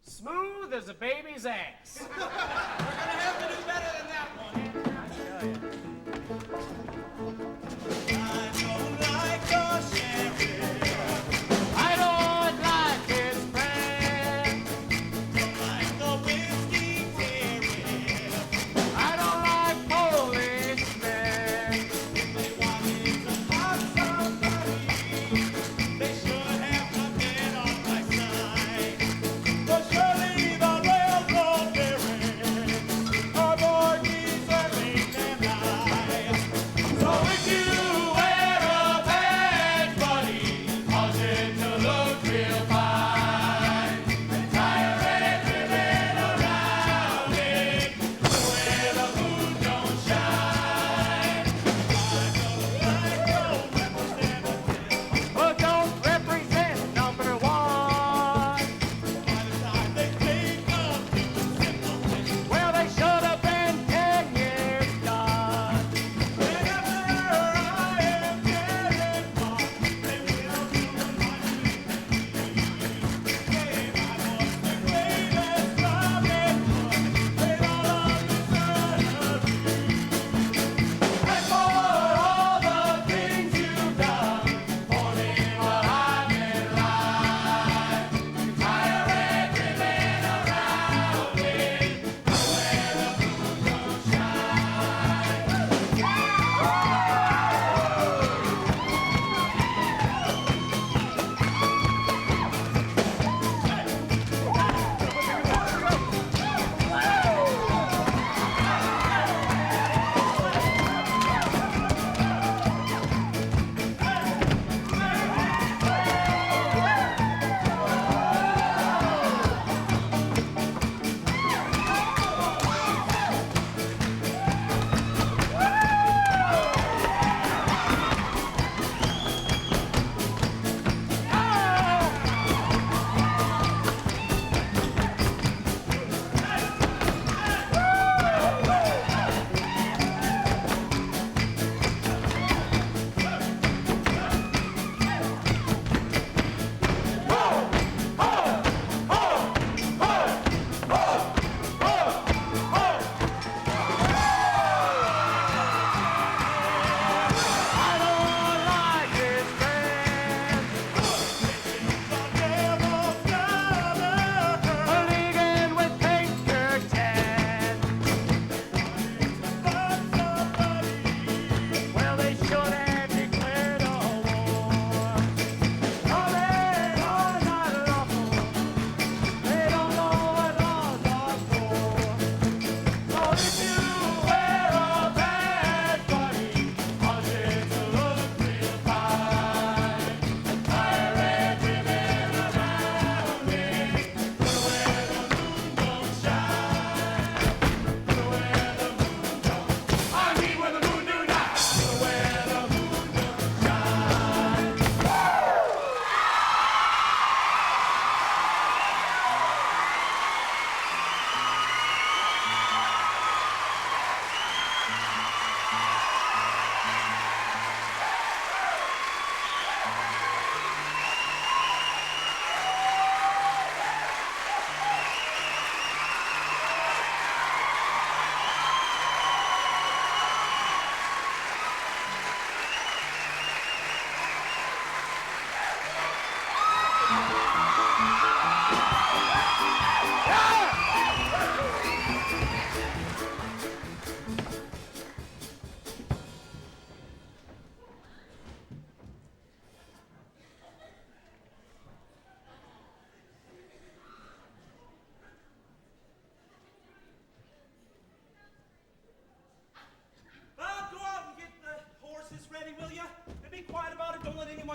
Smooth as a baby's ass. We're gonna have to do better than that one. I don't like the sheriff. I don't like his friend. Don't like the whiskey terrier. I don't like policemen. If they wanted to hurt somebody, they should have come in on my side. But surely the railroad barrier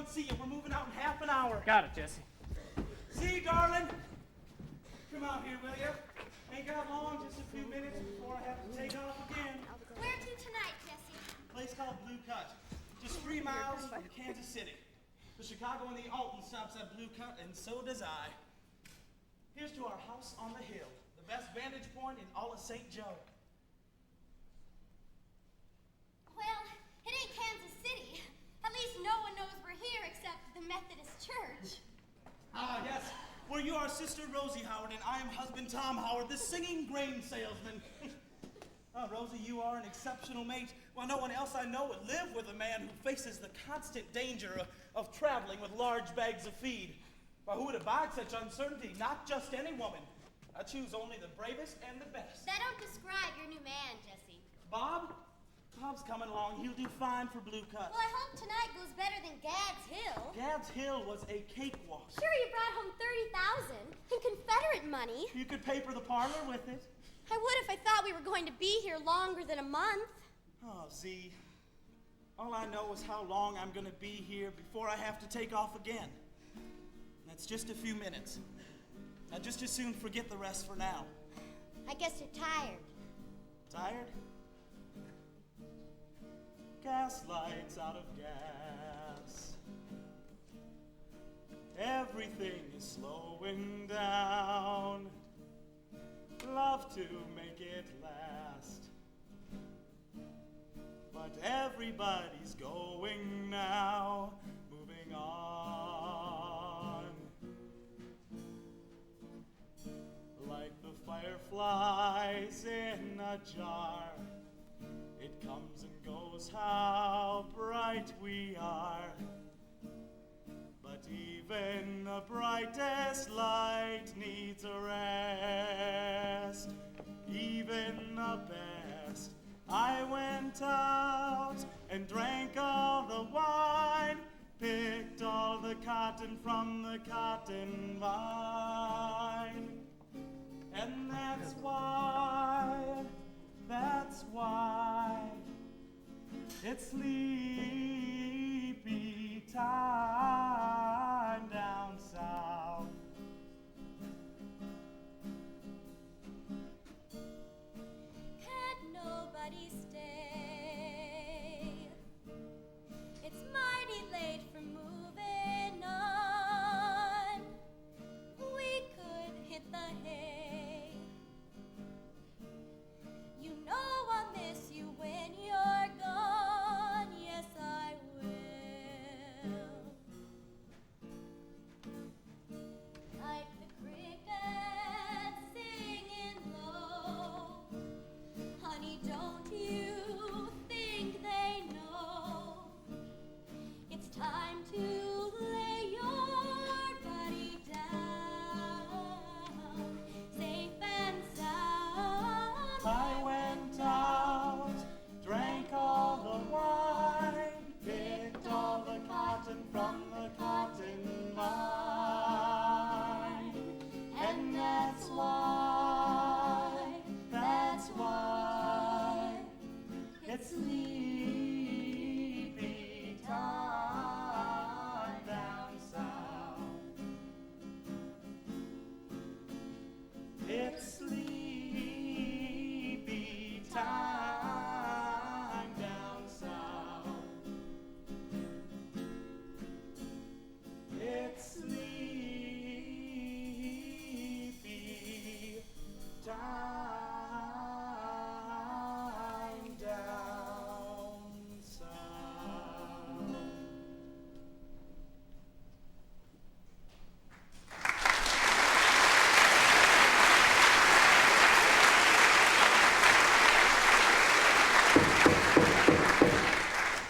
see you. We're moving out in half an hour. Got it, Jesse. See you, darling. Come out here, will you? Ain't got long, just a few minutes before I have to take off again. Where to tonight, Jesse? A place called Blue Cut, just 3 miles from Kansas City. The Chicago and the Alton stops at Blue Cut, and so does I. Here's to our house on the hill, the best vantage point in all of St. Joe. Well, it ain't Kansas City. At least no one knows we're here except the Methodist Church. Ah, yes. Well, you are Sister Rosie Howard, and I am husband Tom Howard, the singing grain salesman. Oh, Rosie, you are an exceptional mate. Well, no one else I know would live with a man who faces the constant danger of traveling with large bags of feed. Well, who would abide such uncertainty? Not just any woman. I choose only the bravest and the best. That don't describe your new man, Jesse. Bob? Bob's coming along. He'll do fine for Blue Cut. Well, I hope tonight goes better than Gad's Hill. Gad's Hill was a cakewalk. Sure, you brought home $30,000 in Confederate money. You could paper the parlor with it. I would if I thought we were going to be here longer than a month. Oh, Z, all I know is how long I'm going to be here before I have to take off again. That's just a few minutes. I'd just as soon forget the rest for now. I guess you're tired. Tired? Gas lights out of gas. Everything is slowing down. Love to make it last. But everybody's going now, moving on. Like the fireflies in a jar, it comes and goes, how bright we are. But even the brightest light needs a rest. Even the best. I went out and drank all the wine, picked all the cotton from the cotton vine. And that's why it's sleepy time down south. Can't nobody stay? It's mighty late for moving on. We could hit the hay. You know I'll miss you when you're gone. Yes, I will. Like the crickets singing low. Honey, don't you think they know? It's time to lay your body down, safe and sound. I went out, drank all the wine, picked all the cotton from the cotton vine. And that's why it's sleepy time down south. It's sleepy time down south. It's sleepy time down south.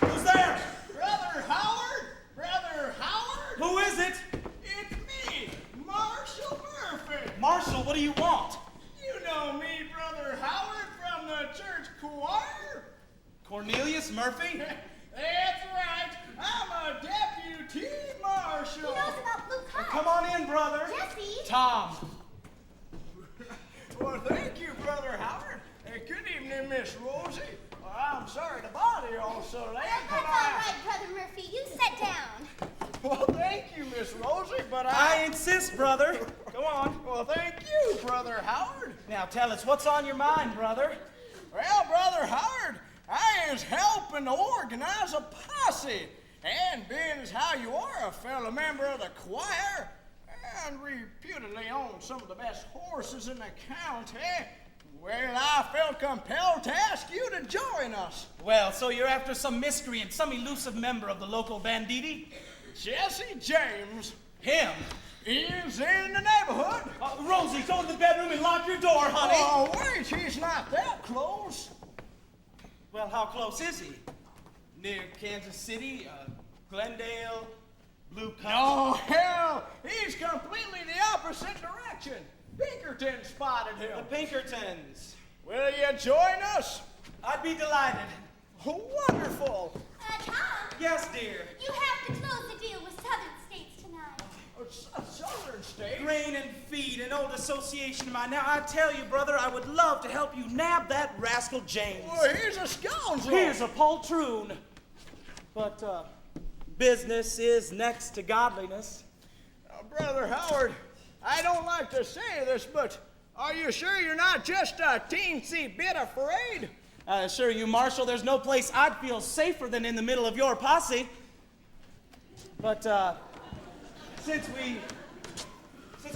Who's there? Brother Howard? Brother Howard? Who is it? It's me, Marshall Murphy. Marshall, what do you want? You know me, Brother Howard, from the church choir? Cornelius Murphy? That's right. I'm a deputy marshal. He knows about Blue Cut. Come on in, brother. Jesse. Tom. Well, thank you, Brother Howard. Good evening, Miss Rosie. Well, I'm sorry to bother you all so late, That's but all right, Brother Murphy. You sit down. Well, thank you, Miss Rosie, but I insist, brother. Go on. Well, thank you, Brother Howard. Now tell us, what's on your mind, brother? Well, Brother Howard, I is helping to organize a posse. And being as how you are a fellow member of the choir, and reputedly own some of the best horses in the county, well, I felt compelled to ask you to join us. Well, so you're after some miscreant, some elusive member of the local banditti? Jesse James. Him? Is in the neighborhood. Rosie, go to the bedroom and lock your door, honey. Oh, wait, he's not that close. Well, how close is he? Near Kansas City, Glendale, Blue Cup? Oh, hell, he's completely the opposite direction. Pinkerton spotted him. The Pinkertons. Will you join us? I'd be delighted. Wonderful. Tom, Yes, dear. you have to close the deal with Southern States tonight. Southern State. Grain and Feed, an old association of mine. Now, I tell you, brother, I would love to help you nab that rascal James. Well, he's a scoundrel. Here's a poltroon. But, business is next to godliness. Brother Howard, I don't like to say this, but are you sure you're not just a teensy bit afraid? I assure you, Marshal, there's no place I'd feel safer than in the middle of your posse. But, since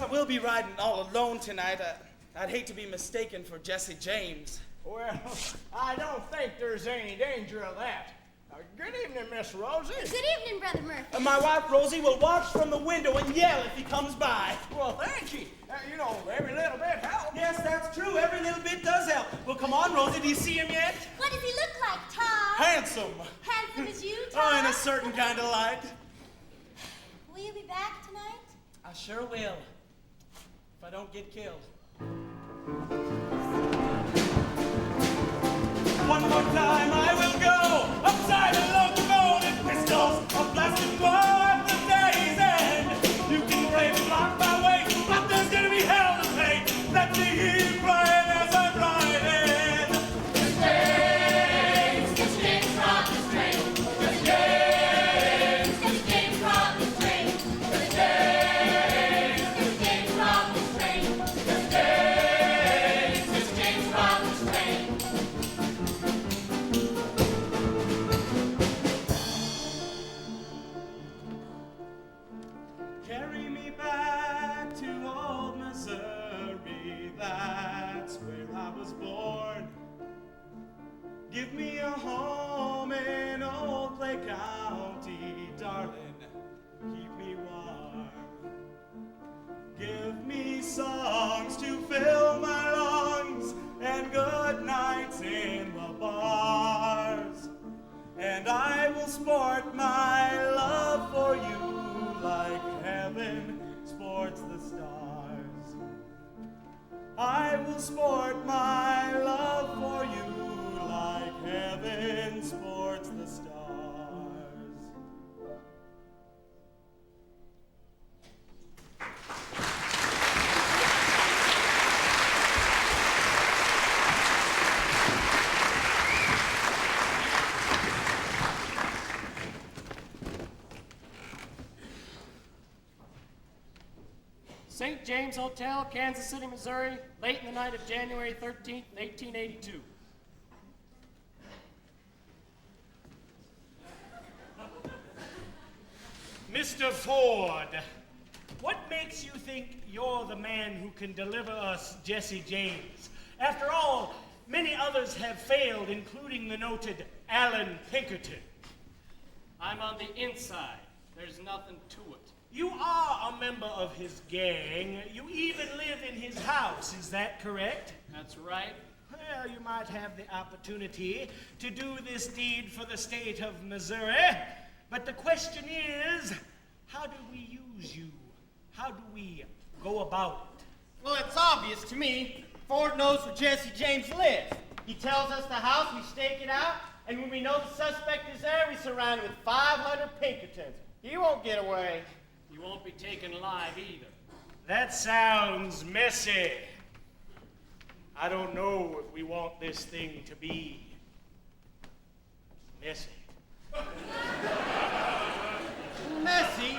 I will be riding all alone tonight, I'd hate to be mistaken for Jesse James. Well, I don't think there's any danger of that. Good evening, Miss Rosie. Good evening, Brother Murphy. My wife, Rosie, will watch from the window and yell if he comes by. Well, thank you. You know, every little bit helps. Yes, that's true. Every little bit does help. Well, come on, Rosie. Do you see him yet? What does he look like, Tom? Handsome. Handsome as you, Tom? Oh, in a certain kind of light. Will you be back tonight? I sure will. If I don't get killed. One more time, I will go upside a locomotive, pistols, a blasting blow at the day's end. You can brave and block my way, but there's gonna be hell to pay. Let me hear you crying as I'm riding. Just James robbed the train. Just James robbed the train. Just James robbed the train. Just James robbed the train. Carry me back to old Missouri, that's where I was born. Give me a home in old Clay County, darling, keep me warm. Give me songs to fill my lungs and good nights in the bars. And I will sport my love for you like heaven sports the stars. I will sport my love for you like heaven sports the stars. St. James Hotel, Kansas City, Missouri, late in the night of January 13th, 1882. Mr. Ford, what makes you think you're the man who can deliver us Jesse James? After all, many others have failed, including the noted Alan Pinkerton. I'm on the inside. There's nothing to it. You are a member of his gang. You even live in his house, is that correct? That's right. Well, you might have the opportunity to do this deed for the state of Missouri. But the question is, how do we use you? How do we go about it? Well, it's obvious to me. Ford knows where Jesse James lives. He tells us the house, we stake it out, and when we know the suspect is there, we surround him with 500 Pinkertons. He won't get away. You won't be taken alive either. That sounds messy. I don't know if we want this thing to be messy. messy?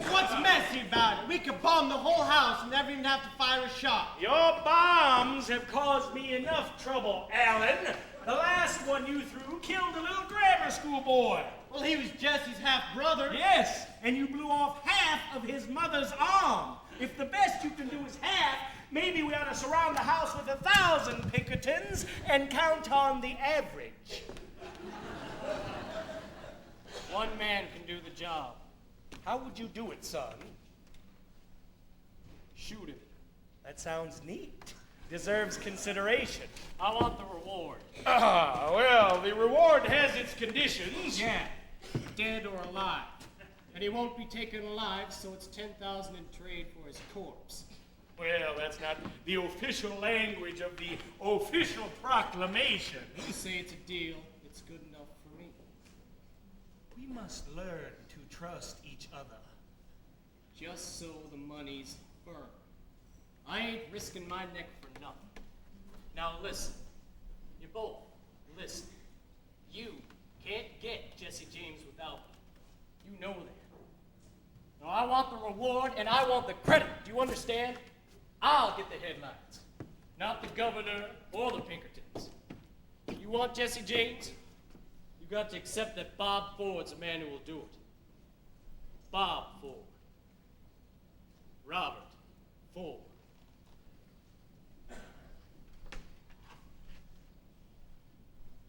What's messy about it? We could bomb the whole house and never even have to fire a shot. Your bombs have caused me enough trouble, Alan. The last one you threw killed a little grammar school boy. Well, he was Jesse's half-brother. Yes, and you blew off half of his mother's arm. If the best you can do is half, maybe we ought to surround the house with 1,000 Pinkertons and count on the average. One man can do the job. How would you do it, son? Shoot him. That sounds neat. Deserves consideration. I want the reward. Ah, well, the reward has its conditions. Yeah, dead or alive. And he won't be taken alive, so it's 10,000 in trade for his corpse. Well, that's not the official language of the official proclamation. You say it's a deal, it's good enough for me. We must learn to trust each other. Just so the money's firm. I ain't risking my neck for nothing. Now listen, you both listen. You can't get Jesse James without me. You know that. Now I want the reward and I want the credit. Do you understand? I'll get the headlines, not the governor or the Pinkertons. You want Jesse James? You got to accept that Bob Ford's the man who will do it. Bob Ford. Robert Ford.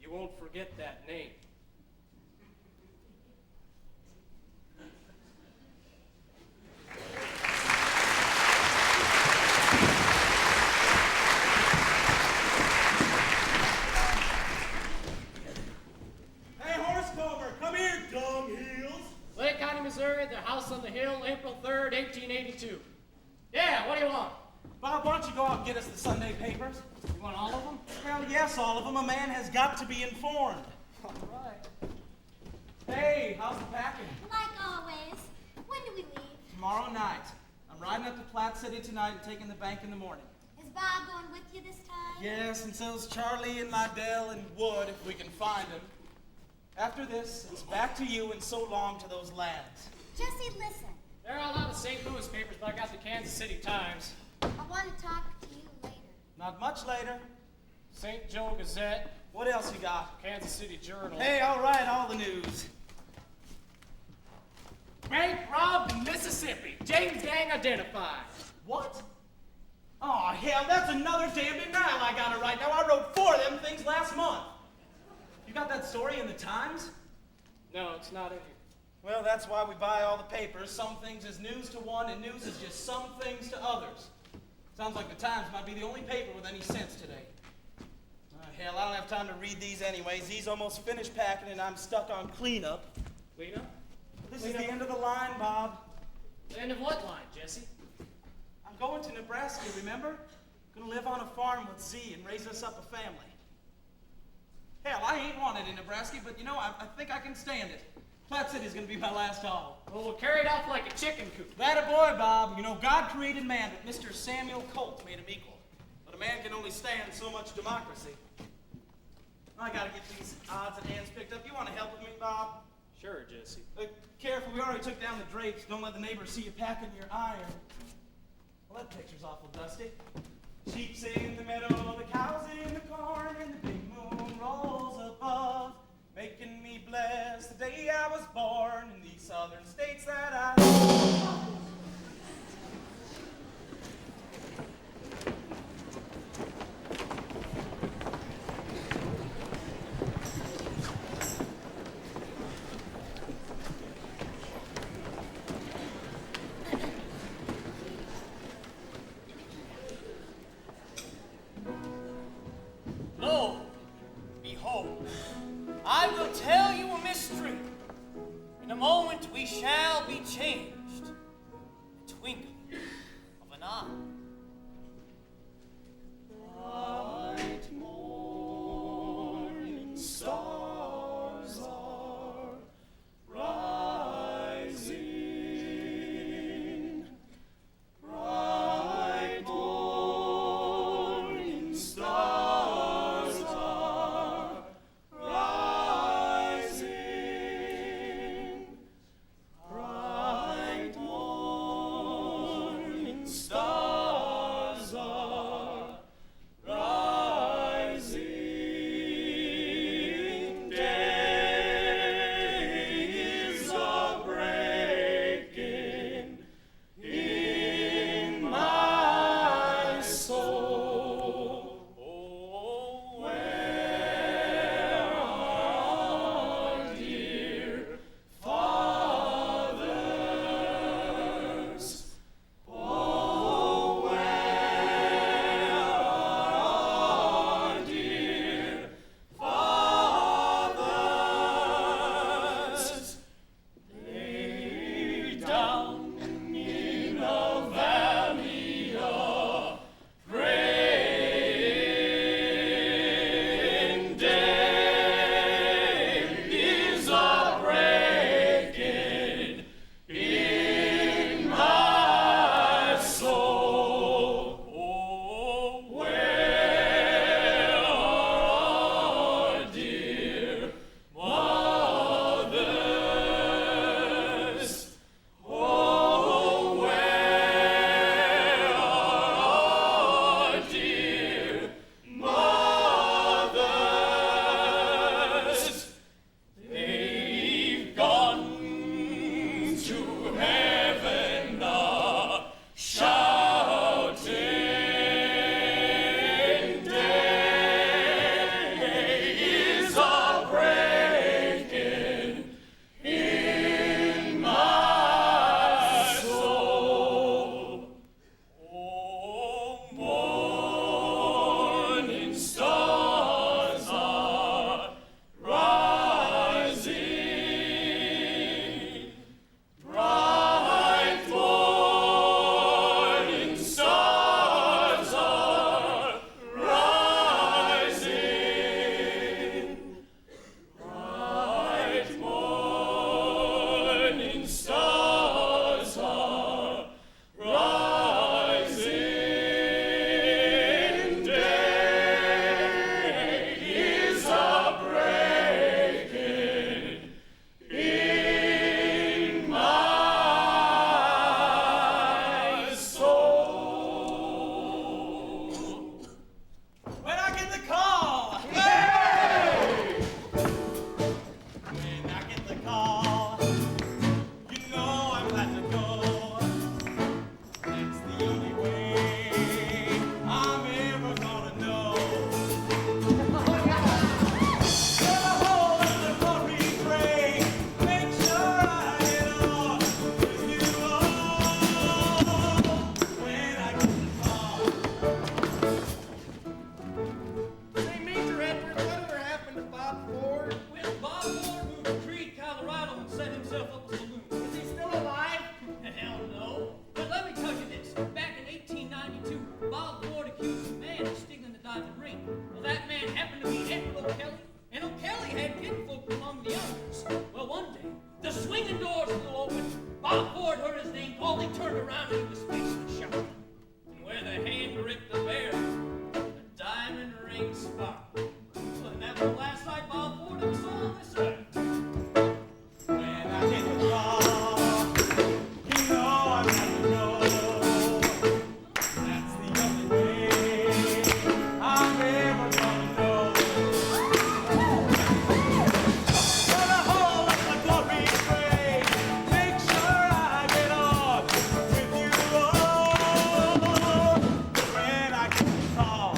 You won't forget that name. Hey, Horsecover, come here, dog heels. Lake County, Missouri, the house on the hill, April 3rd, 1882. Yeah, what do you want? Bob, why don't you go out and get us the Sunday papers? You want all of them? Well, yes, all of them. A man has got to be informed. All right. Hey, how's the packing? Like always. When do we leave? Tomorrow night. I'm riding up to Platte City tonight and taking the bank in the morning. Is Bob going with you this time? Yes, and so's Charlie and Lydell and Wood, if we can find them. After this, it's back to you and so long to those lads. Jesse, listen. There are a lot of St. Louis papers, but I got the Kansas City Times, I want to talk to you later. Not much later. St. Joe Gazette, What else you got? Kansas City Journal. Hey, all right, all the news. Bank robbed in Mississippi. James gang identified. What? Oh, hell, that's another damn denial I got it right now. I wrote 4 of them things last month. You got that story in the Times? No, it's not in here. Well, that's why we buy all the papers. Some things is news to one, and news is just some things to others. Sounds like the Times might be the only paper with any sense today. Hell, I don't have time to read these anyways. He's almost finished packing, and I'm stuck on cleanup. Cleanup? This is the end of the line, Bob. The end of what line, Jesse? I'm going to Nebraska, remember? Gonna live on a farm with Z and raise us up a family. Hell, I ain't wanted in Nebraska, but you know, I think I can stand it. Platte City's gonna be my last haul. Well, we'll carry it off like a chicken coop. That a boy, Bob. You know, God created man, but Mr. Samuel Colt made him equal. But a man can only stand so much democracy. I gotta get these odds and ends picked up. You wanna help with me, Bob? Sure, Jesse. Careful, we already took down the drapes. Don't let the neighbors see you packing your iron. Well, that picture's awful dusty. Sheep's in the meadow, the cows in the corn, and the big moon rolls above, making me bless the day I was born in these southern states that I love. Lo, behold, I will tell you a mystery. In a moment we shall be changed. The twinkling of an eye. Bright morning stars are rising. Bright morning stars are rising. Bright The last night Bob Ford ever saw on this earth. When I get the call, you know I gotta go. That's the only way I'm ever gonna know. Gonna hold up the glory train, make sure I get on with you. When I get the call.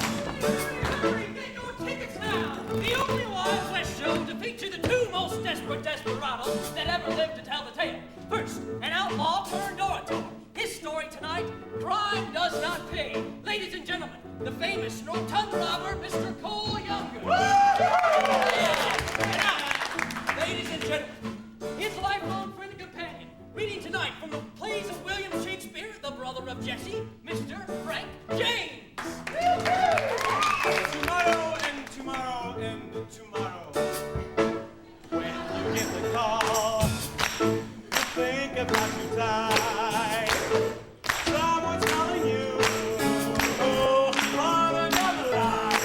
Hurry, get your tickets now! The only Wild West show to feature the two most desperate desperados that ever lived to tell the tale. First, an outlaw turned orator. His story tonight, Crime Does Not Pay. Ladies and gentlemen, the famous rotund robber, Mr. Cole Younger. Ladies and gentlemen, his lifelong friend and companion, reading tonight from the plays of William Shakespeare, the brother of Jesse, Mr. Frank James. Tomorrow and tomorrow and tomorrow. When you get the call, you think about your time. Someone's calling you from another line.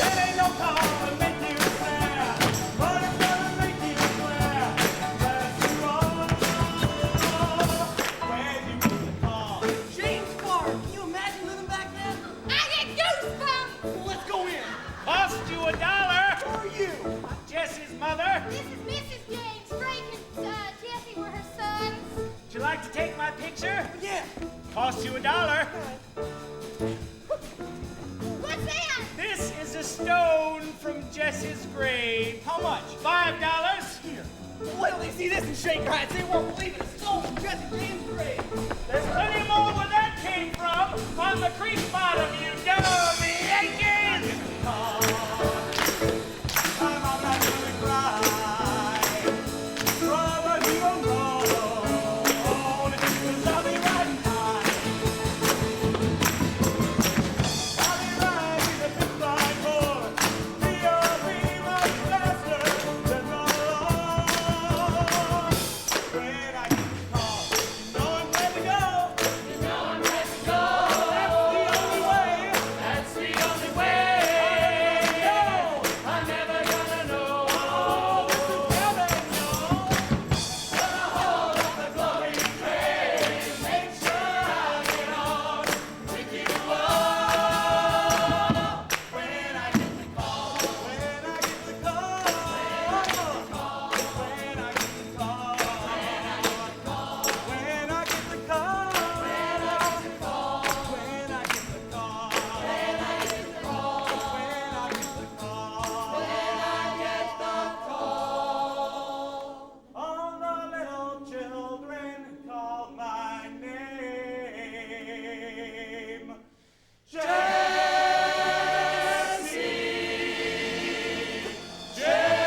It ain't no call to make you sad, but it's gonna make you glad that you are. When you get the call. James Clark, can you imagine living back then? I get goosebumps. Well, let's go in. Cost you $1. Who are you? I'm Jesse's mother. This is Mrs. James. Frank and Jesse were her sons. Would you like to take my picture? Yeah. Cost you $1. What's that? This is a stone from Jesse's grave. How much? $5. Here. Wait till they see this and shake their heads. They won't believe it. It's stone from Jesse James' grave. There's plenty more where that came from on the creek bottom, you dummy Yankees! I'm not gonna cry. Brother, you don't know. 'Cause I'll be riding high. I'll be riding the big flying horse. You'll be much faster than the Lord. When I get the call, you know I'm ready to go. You know I'm ready to go. That's the only way. That's the only way. I'm never gonna know. Gonna hold up the glory train. Make sure I get on with you all. When I get the call, when I get the call, when I get the call, when I get the call, when I get the call, when I get the call, when I get the call, when I get the call, when I get the call, all the little children call my name. Jesse, James.